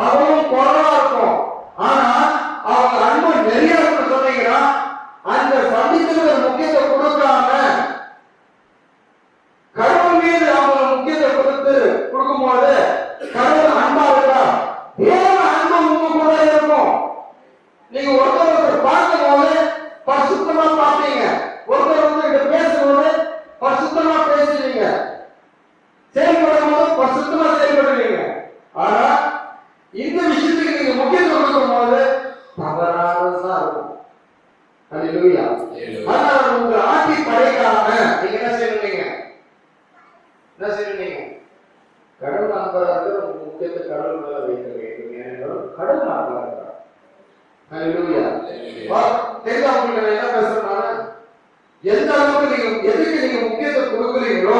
அவ்வளவு குறைவா இருக்கும். ஆனா அவங்க அன்பு நிறைய இருக்குன்னு சொன்னீங்கன்னா அந்த சந்திக்கிறத முக்கியத்துவம் கொடுக்காம கடவுள் மீது அவங்க முக்கியத்துவம் கொடுக்கும்போது கடவுள் அன்பா இருக்கா? அன்பு உங்க கூட இருக்கும். நீங்க ஒருத்தர் பார்க்கும் போது பரிசுத்தமா பார்ப்பீங்க, ஒருத்தர் பேசும்போது பரிசுத்தமா பேசுவீங்க, செயல்படும் போது பரிசுத்தமா செயல்படுவீங்க. ஆனா இந்த விஷயத்துக்கு நீங்க முக்கியத்துவம் கொடுக்கும் போது தவறானதான் இருக்கும். அல்லேலூயா. ஆனா உங்க ஆட்சி படைக்காம நீங்க என்ன செய்வீங்க? கடவுள் அன்பராக உங்க முக்கியத்தை கடவுள் மேல வைக்க வேண்டும். கடவுள் அன்பராக. அல்லேலூயா. தெரியுதா உங்களுக்கு நான் என்ன பேசுறேன்? எந்த அளவுக்கு நீங்க எதுக்கு நீங்க முக்கியத்துவம் கொடுக்குறீங்களோ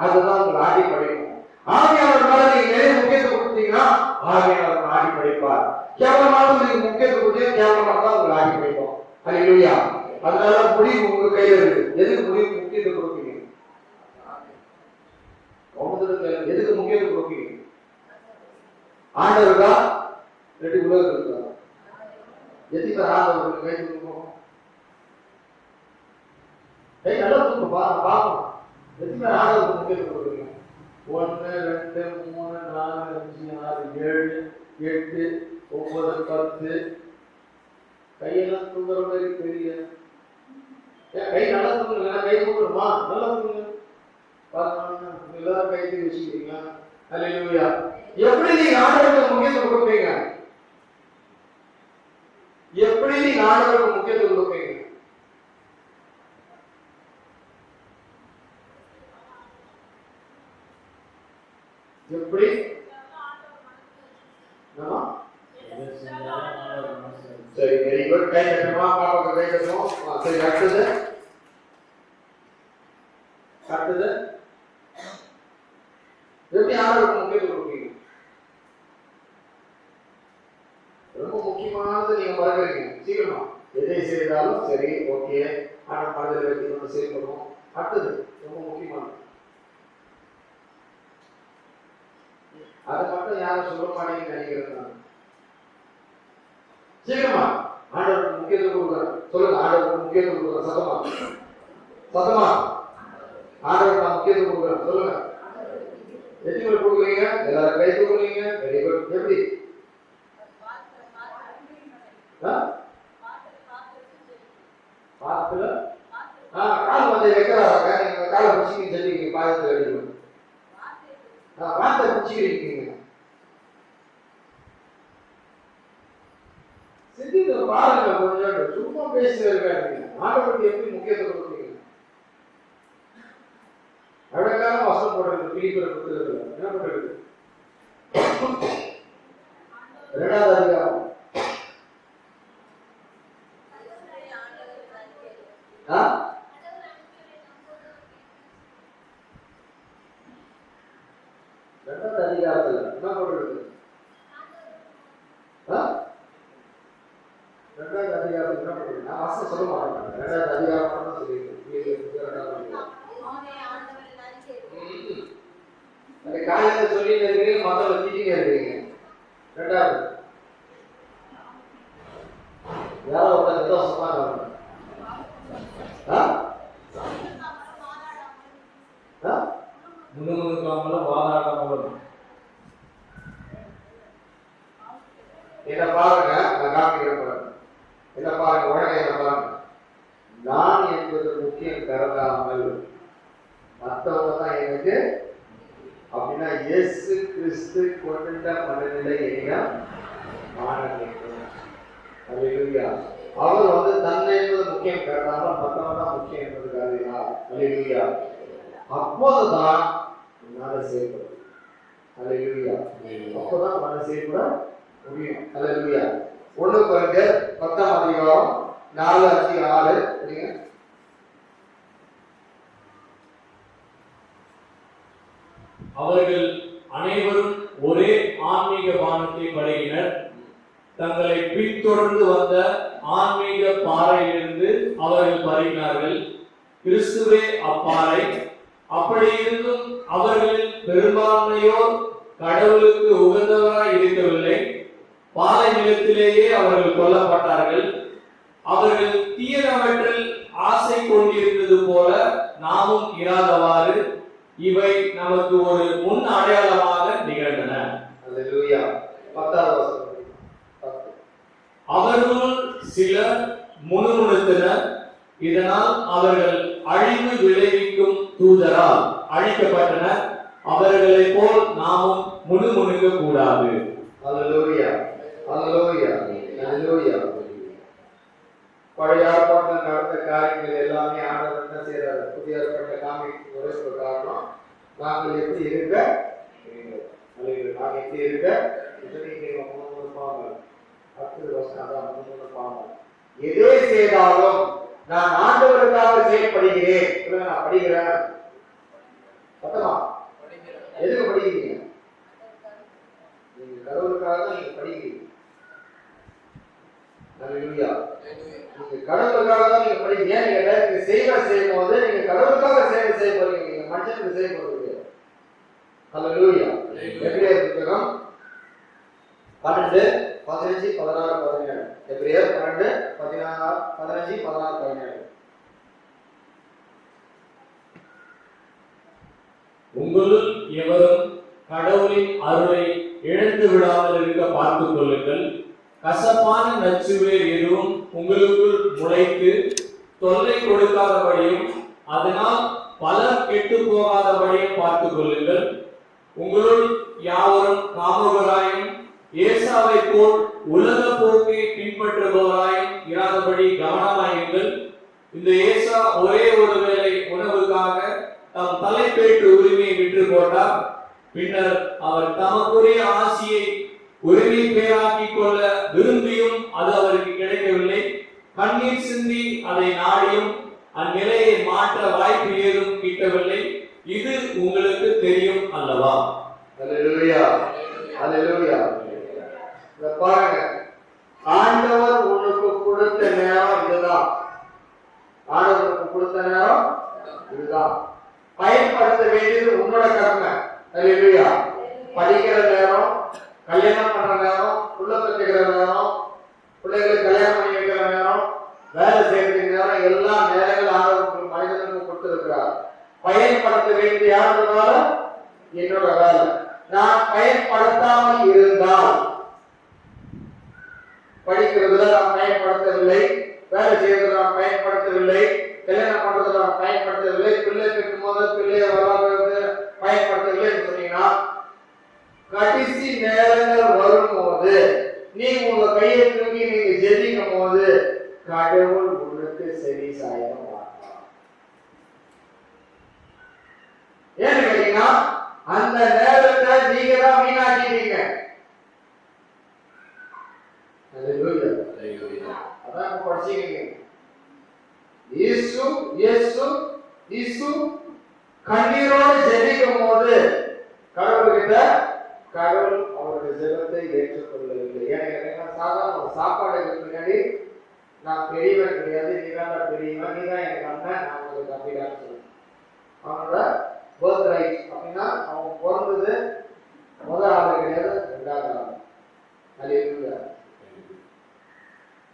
அதுதான் உங்க ஆட்சி படைக்கும். ஆவியானவர் மேல நீங்க நிறைய முக்கியத்துவம் கொடுத்தீங்கன்னா ஆவியானவர் ஆட்சி படைப்பார். கேவலமாக நீங்க முக்கியத்துவம் கொடுத்தீங்க, கேவலமாக தான் உங்க ஆட்சி படைக்கும். அல்லேலூயா. அதனால முடிவு உங்க கையில இருக்கு. எதுக்கு முடிவு முக்கியத்துவம் கொடுப்பீங்க? எதுக்கு முக்கியத்துவம் கொடுப்பீங்க? ஆண்டவருக்கா ரெண்டு உலகத்துக்கு? எதுக்கு ஆண்டவருக்கு கை கொடுக்கணும்? கை நல்லா கொடுக்கும் பாப்போம். எதுக்கு ஆண்டவருக்கு முக்கியத்துவம் கொடுக்குறீங்க? 1 2 3 4 5 6 7 8 9 10 கையெல்லாம் தூங்குற மாதிரி பெரிய கை நல்லா தூங்குங்க. கை தூங்குமா? நல்லா தூங்குங்க. எல்லாரும் கைத்து வச்சுக்கிறீங்களா? அல்லேலூயா. எப்படி நீங்க ஆண்டவருக்கு முக்கியத்துவம் கொடுப்பீங்க? எப்படி நீங்க ஆண்டவருக்கு முக்கியத்துவம் கொடுப்பீங்க? எப்படி? சரி, வெரி குட். கை தட்டுமா? பாப்பாக்கு கை தட்டுவோம். சரி, அடுத்தது எப்படி ஆண்டவருக்கு முக்கியத்துவம் கொடுப்பீங்க? ரொம்ப முக்கியமானது நீங்க மறக்கிறீங்க. சீக்கிரமா செய்தாலும் சரி, ஓகே, ஆனால் மனதில் வைத்து நம்ம செயல்படுவோம். அடுத்தது ரொம்ப முக்கியமானது, அதை மட்டும் யாரும் சொல்ல மாட்டேங்குன்னு நினைக்கிறேன். சீக்கிரமா ஆண்டவருக்கு முக்கியத்துவம் கொடுக்குறேன். சொல்லுங்க, ஆண்டவருக்கு முக்கியத்துவம் கொடுக்குறேன். சத்தமா சத்தமா ஆண்டவருக்கு நான் முக்கியத்துவம் கொடுக்குறேன். சொல்லுங்க, எத்தனை பேர் கொடுக்குறீங்க? எல்லாரும் கை கொடுக்குறீங்க. Very good. எப்படி பாத்துல கால் வந்து வைக்கிறாங்க. நீங்க காலை பிடிச்சிங்க சொல்லி பாயத்தில் அடிக்கணும். வார்த்தை பிடிச்சிக்கிறீங்க. சிந்தித்து பாருங்க கொஞ்சம். சும்மா பேசுறீங்க. ஆண்டவருக்கு எப்படி முக்கியத்துவம் கொடுக்குறீங்க? அழகான வசனம் போடுறது பிலிப்பியர் புத்தகத்துல என்ன பண்றது? 2வது அதிகாரம். அதிகாரத்துல என்ன பண்றது? 2வது அதிகாரத்துல என்ன பண்றது? நான் வாசனை சொல்ல மாட்டேன். 2வது அதிகாரம் தான் சொல்லியிருக்கேன். காலையில சொல்லிட்டு இருக்கிறீங்க, மக்களை திட்டிங்க இருக்கிறீங்க. 2வது யாரோ ஒருத்தர் சந்தோஷமா முன்னுக்காமல வாதாடாமலும். என்ன பாருங்க, நான் காமிக்கிறேன் பாருங்க. என்ன பாருங்க, உடனே என்ன பாருங்க. நான் என்பது முக்கியம் கருதாமல் மற்றவங்க தான் எனக்கு அப்படின்னா இயேசு கிறிஸ்து கொண்ட மனநிலை என்ன அல்லேலூயா. அவர் வந்து தன்னை என்பது முக்கியம் கருதாமல் மற்றவங்க தான் முக்கியம் என்பதுக்காக அல்லேலூயா. அப்போதுதான் மன செயல்படும். அல்லேலூயா. அப்போதான் மன செயல்பட முடியும். அல்லேலூயா. 1 கொரிந்தியர் 10ஆம் அதிகாரம் 4, 5, 6 சரிங்க. அவர்கள் அனைவரும் ஒரே ஆன்மீக பானத்தை பழகினர். தங்களை பின்தொடர்ந்து வந்த ஆன்மீக பாறையிலிருந்து அவர்கள் பருகினார்கள். கிறிஸ்துவே அப்பாறை. அப்படி இருந்தும் அவர்களில் பெரும்பான்மையோர் கடவுளுக்கு உகந்தவராய் இருக்கவில்லை. பாலை நிலத்திலேயே அவர்கள் கொல்லப்பட்டார்கள். அவர்கள் தீயனவற்றில் ஆசை கொண்டிருந்தது போல நாமும் இராதவாறு இவை நமக்கு ஒரு முன் அடையாளமாக நிகழ்ந்தன. அல்லேலூயா. 10வது வசனம். அவர்களுள் சிலர் முணுமுணுத்தனர். இதனால் அவர்கள் அழிவு விளைவிக்கும் தூதரால் அழிக்கப்பட்டனர். அவர்களை போல் நாமும் முணுமுணுக்க கூடாது. அல்லேலூயா. அல்லேலூயா. அல்லேலூயா. பழைய ஏற்பாட்டில் நடந்த காரியங்கள் எல்லாமே ஆண்டவர் என்ன செய்யறாரு? புதிய ஏற்பாட்டை காமிக்கும் ஒரே ஒரு காரணம், நாங்கள் எப்படி இருக்க வேண்டும். நாங்கள் எப்படி இருக்க எதை செய்தாலும் நான் ஆண்டவருக்காக செயல்படுகிறேன். நான் படிக்கிறேன். சத்தமா எதுக்கு படிக்கிறீங்க? நீங்க கடவுளுக்காக தான் நீங்க படிக்கிறீங்க. அல்லேலூயா. நீங்க கடவுளுக்காக தான் நீங்க படிக்கிறீங்க. நீங்க சேவை செய்யும் போது நீங்க கடவுளுக்காக சேவை செய்ய போறீங்க. நீங்க மனுஷனுக்கு செய்ய போறீங்க. அல்லேலூயா. எபிரேயர் புத்தகம் 12, 15, 16, 17. எபிரேயர் 12, 15, 16, 17. உங்களுள் எவரும் கடவுளின் அருளை இழந்து விடாமல் இருக்க பார்த்துக் கொள்ளுங்கள். கசப்பான நச்சுவேர் எதுவும் உங்களுக்குள் முளைத்து தொல்லை கொடுக்காதபடியும் அதனால் பலர் கெட்டு போகாதபடியும் பார்த்துக் கொள்ளுங்கள். உங்களுள் யாவரும் காமுகராயும் ஏசாவை போல் உலக போக்கை பின்பற்றுபவராயும் இராதபடி கவனமாயுங்கள். இந்த ஏசா ஒரே ஒரு வேளை உணவுக்காக தம் தலைப்பேற்று உரிமையை விற்று போட்டார். பின்னர் அவர் தமக்குரிய ஆசியை உரிமை பேராக்கிக் கொள்ள விரும்பியும் அது அவருக்கு கிடைக்கவில்லை. கண்ணீர் சிந்தி அதை நாடியும் அந்நிலையை மாற்ற வாய்ப்பு ஏதும் கிட்டவில்லை. இது உங்களுக்கு தெரியும் அல்லவா? அல்லேலூயா. அல்லேலூயா. பாருங்க, ஆண்டவர் உனக்கு கொடுத்த நேரம் இதுதான். ஆண்டவருக்கு கொடுத்த நேரம் இதுதான். பயன்படுத்த வேண்டியது உன்னோட கடமை. அல்லேலூயா. படிக்கிற நேரம், கல்யாணம் பண்ற நேரம், புள்ள பெற்றுக்கிற நேரம், பிள்ளைகளுக்கு கல்யாணம் பண்ணி வைக்கிற நேரம், வேலை செய்யற நேரம், எல்லா நேரங்களும் ஆண்டவருக்கு மனிதனுக்கு கொடுத்திருக்கிறார். பயன்படுத்த வேண்டிய யாருனால என்னோட வேலை. நான் பயன்படுத்தாமல் இருந்தால், படிக்கிறதுல நான் பயன்படுத்தவில்லை, வேலை செய்யறதுல நான் பயன்படுத்தவில்லை, கல்யாணம் பண்றதுல நான் பயன்படுத்தவில்லை, பிள்ளை பெற்றும் போது பிள்ளைய வளர்றது பயன்படுத்தவில்லை சொன்னீங்கன்னா, கடைசி நேரங்கள் வரும்போது நீ உங்க கையை தூக்கி நீங்க ஜெபிக்கும் போது கடவுள் உங்களுக்கு சரி சாய மாட்டார். ஏன்னு கேட்டீங்கன்னா, அந்த நேரத்தை நீங்க தான் வீணாக்கிட்டீங்க. அதான் படிச்சீங்க. இயேசு கண்ணீரோடு ஜெபிக்கும் போது கடவுள்கிட்ட கடவுள் அவருடைய ஜெபத்தை ஏற்றுக்கொள்ளவில்லை. ஏன்னா சாதாரண சாப்பாடுக்கு முன்னாடி நான் பெரியவன் கிடையாது, நீ தான் பெரியவன், நீ தான் எனக்கு அண்ணன், நான் உங்களுக்கு தம்பிதான் சொல்லுவேன். அவனோட பர்த் ரைட் அப்படின்னா அவன் பிறந்தது முதல் ஆள் கிடையாது, ரெண்டாவது ஆள். அல்லேலூயா.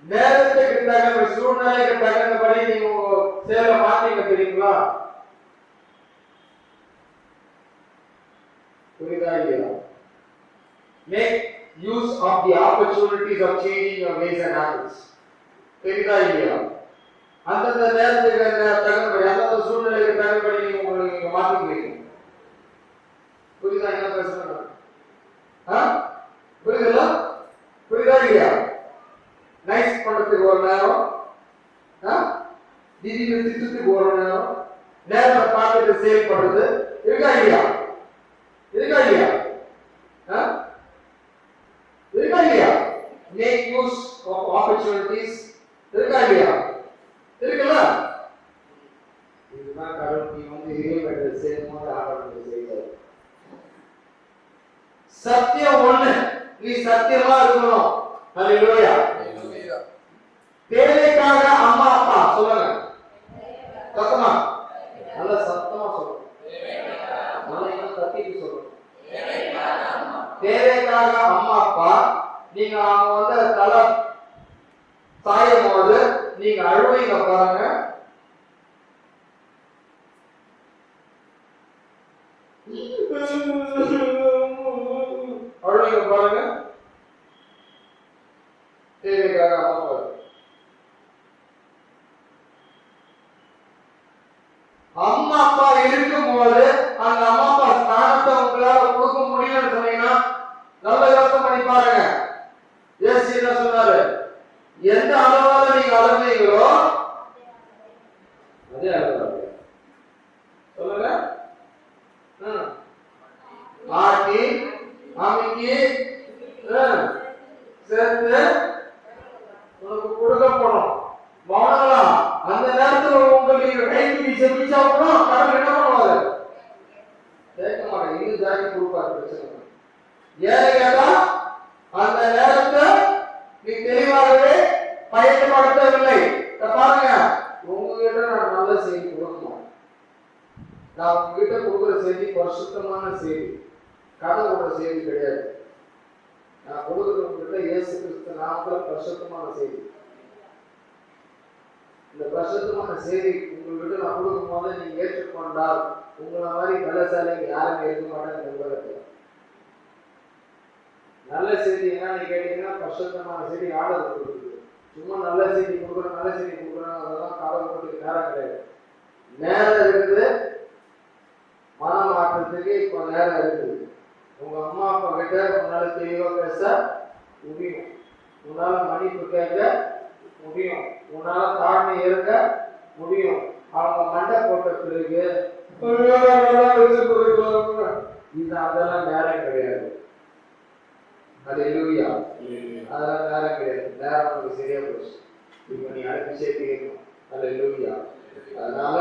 நேரத்துக்கு தகுந்த சூழ்நிலைக்கு தகுந்தபடி நீங்க உங்க சேவை மாத்தீங்க தெரியுங்களா? புரியுதா இல்லையா? Make use of the opportunities of changing your ways and habits. தெரியுதா இல்லையா? அந்தந்த நேரத்துக்கு தகுந்தபடி, அந்தந்த சூழ்நிலைக்கு தகுந்தபடி நீங்க உங்களுக்கு மாத்திக்கிறீங்க. புரியுதா என்ன பேசுறேன்? புரியுதுல்ல? புரியுதா இல்லையா? நைஸ் பண்றதுக்கு ஒரு நேரம், திடீர்னு திட்டத்துக்கு ஒரு நேரம், நேரத்தை பார்த்துட்டு செயல்படுறது இருக்கா இல்லையா? இருக்கா இல்லையா? இருக்கா இல்லையா? மேக் யூஸ் ஆஃப் ஆப்பர்ச்சுனிட்டிஸ் இருக்கா இல்லையா? இருக்குல்ல? இதுதான் கடவுள் நீ வந்து இறைவனை செய்யும்போது ஆண்டவனுக்கு செய்தார். சத்தியம் ஒண்ணு, நீ சத்தியமா இருக்கணும். அல்லேலூயா. தேவைக்காக அம்மா அப்பா சொல்லுங்க சத்தமா, நல்ல சத்தமா சொல்லுங்க, நல்ல இன்னும் கத்திட்டு சொல்லுங்க. தேவைக்காக அம்மா அப்பா, நீங்க அவங்க வந்து தலை சாயும் போது நீங்க அழுவீங்க பாருங்க. அழுவீங்க பாருங்க. தேவைக்காக அம்மா அப்பா. அம்மா அப்பா இருக்கும் போது அந்த அம்மா அப்பா ஸ்தானத்தை உங்களால கொடுக்க முடியும்னு சொன்னீங்கன்னா நல்ல யோசனை பண்ணி பாருங்க. இயேசு என்ன சொன்னாரு? எந்த அளவால நீங்க அளந்தீங்களோ அதே அளவு சொல்லுங்க. ஆட்டி அமிக்கி சேர்த்து உனக்கு கொடுக்கப்படும். வாங்கலாம். அந்த நேரத்துல உங்களுக்கு கைக்கு செபிச்சா கூட கடவுள் என்ன பண்ணுவாரு? கேட்க மாட்டேன், இன்னும் ஜாக்கி கொடுப்பாரு. பிரச்சனை ஏன்னு கேட்டா அந்த நேரத்தை நீ தெளிவாகவே பயன்படுத்தவில்லை. பாருங்க, உங்ககிட்ட நான் நல்ல செய்தி கொடுக்கணும். நான் உங்ககிட்ட கொடுக்குற செய்தி பரிசுத்தமான செய்தி, கடவுளோட செய்தி கிடையாது. நான் கொடுக்குறது உங்ககிட்ட இயேசு கிறிஸ்து நாமத்துல பரிசுத்தமான செய்தி. இந்த பரிசுத்தமான செய்தி உங்ககிட்ட நான் கொடுக்கும் போது நீங்க ஏற்றுக்கொண்டால் உங்களை மாதிரி பலசாலிங்க யாருமே இருக்க மாட்டாங்க என்பதற்கு. நல்ல செய்தி என்னன்னு கேட்டீங்கன்னா பரிசுத்தமான செய்தி ஆர்டர் கொடுக்குது. சும்மா நல்ல செய்தி கொடுக்குறோம் நல்ல செய்தி கொடுக்குறோம் அதெல்லாம் காலப்பட்டு நேரம் கிடையாது. நேரம் இருக்குது, மனம் மாற்றத்துக்கு இப்போ நேரம் இருக்குது. உங்க அம்மா அப்பா கிட்ட உன்னால தெளிவா பேச முடியும், உன்னால மன்னிப்பு கேட்க முடியும், உன்னால தாழ்மை இருக்க முடியும். அவங்க மண்டை போட்ட பிறகு இது அதெல்லாம் நேரம் கிடையாது. அல்லேலூயா. அதெல்லாம் நேரம் கிடையாது. நேரம் உங்களுக்கு சரியா போச்சு. இப்ப நீ அடுத்த விஷயத்தை கேட்கணும். அல்லேலூயா. அதனால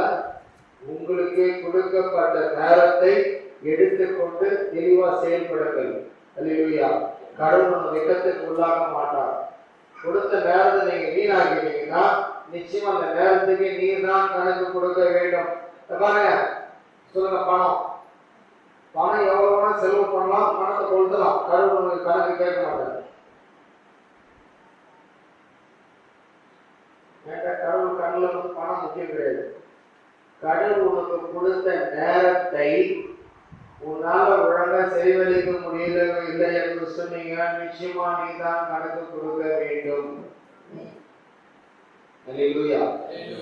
உங்களுக்கு கொடுக்கப்பட்ட நேரத்தை எடுத்துக்கொண்டு தெளிவா செயல்படுங்கள். அல்லேலூயா. கடவுள் நம்ம வெட்கத்துக்கு உள்ளாக மாட்டார். கொடுத்த நேரத்தை நீங்க வீணாக்கிட்டீங்கன்னா நிச்சயமா அந்த நேரத்துக்கு நீர் தான் கணக்கு கொடுக்க வேண்டும். பாருங்க, சொல்லுங்க, பணம் எவ்வளவு செலவு பண்ணலாம், பணத்தை கொடுத்துலாம், கடவுள் கணக்கு கேட்க மாட்டாரு. கடவுள் கண்ணில் வந்து பணம் முக்கியம் கிடையாது. கடவுள் உனக்கு கொடுத்த நேரத்தை உன்னால ஒழுங்கா செலவழிக்க முடியல இல்லை என்று சொன்னீங்க, நிச்சயமா நீ தான் கணக்கு கொடுக்க வேண்டும்.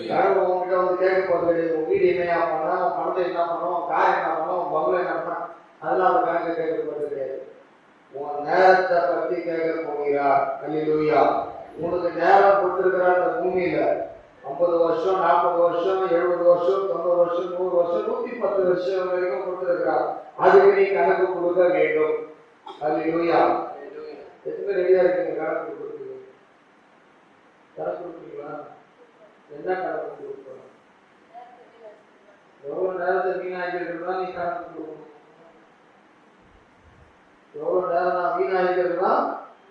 கடவுள் உங்ககிட்ட வந்து கேட்க போறது உன் வீடு என்னையா பண்ணா, உன் பணத்தை என்ன பண்ணும், கார் என்ன பண்ணும், உன் பங்களா என்ன பண்ண, அதெல்லாம் அந்த கணக்கு கேட்க போறது கிடையாது. உன் நேரத்தை பத்தி கேட்க போகிறார். அல்லேலூயா. உனக்கு நேரம் கொடுத்திருக்கிறார் இந்த பூமியில 50 வருஷம், 40 வருஷம், 70 வருஷம், 90 வருஷம், 100 வருஷம், 110 வருஷம் வரைக்கும் கொடுத்திருக்கிறார். அதுக்கு நீ கணக்கு கொடுக்க வேண்டும். அல்லேலூயா. எத்தனை ரெடியா இருக்கீங்க கணக்கு கொடுக்குறீங்க? கணக்கு கொடுக்குறீங்களா? என்ன கணக்கு கொடுக்கணும்? எவ்வளவு நேரத்தை வீணாக்கிறதுனா நீ கணக்கு கொடுக்கணும். எவ்வளவு நேரம் நான் வீணாக்கிறதுனா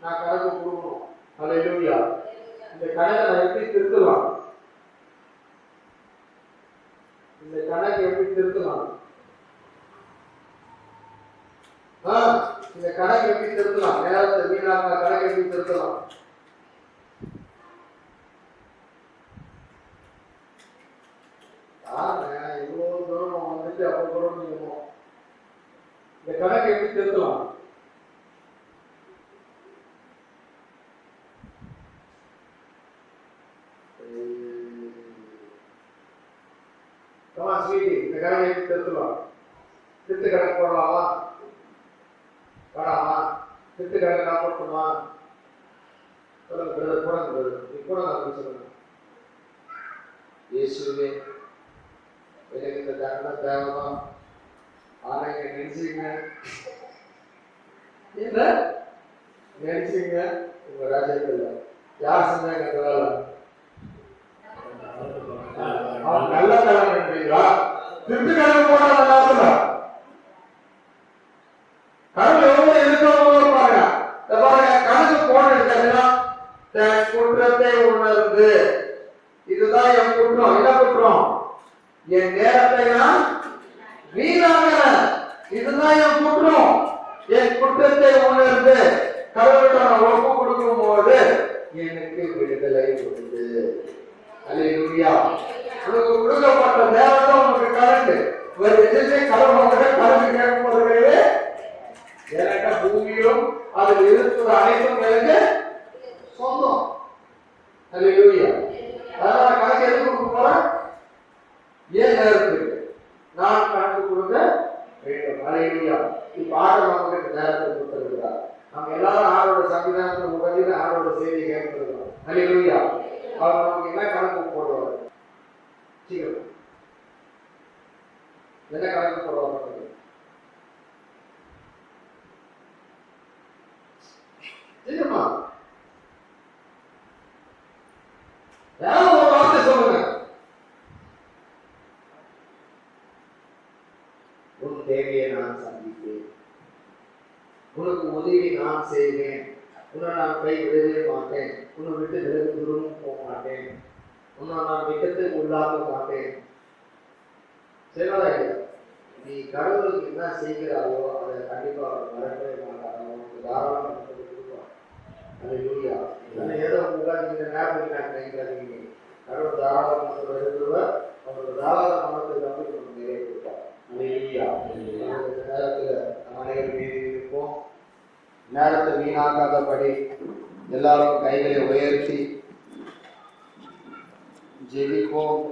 நான் கணக்கு கொடுக்கணும். அல்லேலூயா. இந்த கணக்கை நான் எப்படி திருத்தலாம்? இந்த கணக்கு எப்படி திருத்தலாம்? இந்த கணக்கு எப்படி திருத்தலாம்? நேரத்தை வீணாக்க கணக்கு எப்படி திருத்தலாம்? இவ்வளவு தூரம் வந்துட்டு அவ்வளவு தூரம் செய்யணும். இந்த கணக்கு எப்படி திருத்தலாம்? இந்த கணக்கு எப்படி திருத்தலாம்? திட்டு கணக்கு போடலாமா வேணாமா? திட்டு கணக்கு நான் போட்டுமா? சொல்லுங்க பிரதர், போடுங்க பிரதர், போடுங்க அப்படின்னு சொல்லுங்க. இயேசுவே, எனக்கு இந்த தண்டனை தேவைதான். ஆனா இங்க நினைச்சீங்க இல்ல, நினைச்சீங்க உங்க ராஜ்யத்தில் யார் செஞ்சாங்க அந்த வேலை? அவன் நல்ல தலைமைங்களா? திட்டு கணக்கு போடாத கடவுள் எவ்வளவு இருக்கவங்க பாருங்க. கணக்கு போடுறதுன்னா குற்றத்தை உணர்ந்து, இதுதான் என் குற்றம். என்ன குற்றம்? என் நேரத்தை நான் வீணாகிறேன், இதுதான் என் குற்றம். என் குற்றத்தை உணர்ந்து கடவுள்கிட்ட நான் ஒப்பு கொடுக்கும் போது எனக்கு விடுதலை உண்டு. அல்லேலூயா. உனக்கு கொடுக்கப்பட்ட நேரத்தை உனக்கு கணக்கு கடவுள் கணக்கு கேட்கும் போது எனக்கு பூமியிலும் அதில் இருக்கிற அனைத்தும் எனக்கு சொந்தம். அல்லேலூயா. அதனால கணக்கு எதுக்கு கொடுக்க போறேன்? ஏன் நேரத்துக்கு நான் கணக்கு கொடுக்க வேண்டும். அல்லேலூயா. இப்ப ஆண்டவர் நமக்கு நேரத்தை கொடுத்திருக்கிறார். நம்ம எல்லாரும் ஆண்டோட சன்னிதானத்துல உட்கார்ந்து ஆண்டோட செய்தியை கேட்கிறோம். அல்லேலூயா. அவர் நமக்கு என்ன கணக்கு போடுவார்? சீக்கிரம் என்ன கணக்கு போடுவார்? சீக்கிரமா ஒரு வார்த்தை சொல்லுங்க. உன் தேவையை நான் சந்திப்பேன், உனக்கு உதவி நான் செய்வேன், உன்னை நான் கைவிடவே மாட்டேன், உன்னை விட்டு விலகு தூரமும் போக மாட்டேன், உன்னை நான் மிகத்துக்கு உள்ளாக்க மாட்டேன். சரிங்களா? நீ கடவுளுக்கு என்ன செய்கிறாரோ அதை கண்டிப்பா மறக்கவே மாட்டாங்க. உனக்கு தாராளம் கொடுப்பான். அல்லேலூயா. ஏதோ உட்காந்து ஞாபகம் நினைக்காதீங்க. கடவுள் தாராளமாக வருகிறவர் அவரோட தாராள மனத்தை நம்பி நமக்கு நிறைய கொடுப்பார். அல்லேலூயா. இந்த நேரத்தில் அனைவரும் மீறி இருப்போம். நேரத்தை வீணாக்காதபடி எல்லாரும் கைகளை உயர்த்தி ஜெபிப்போம்.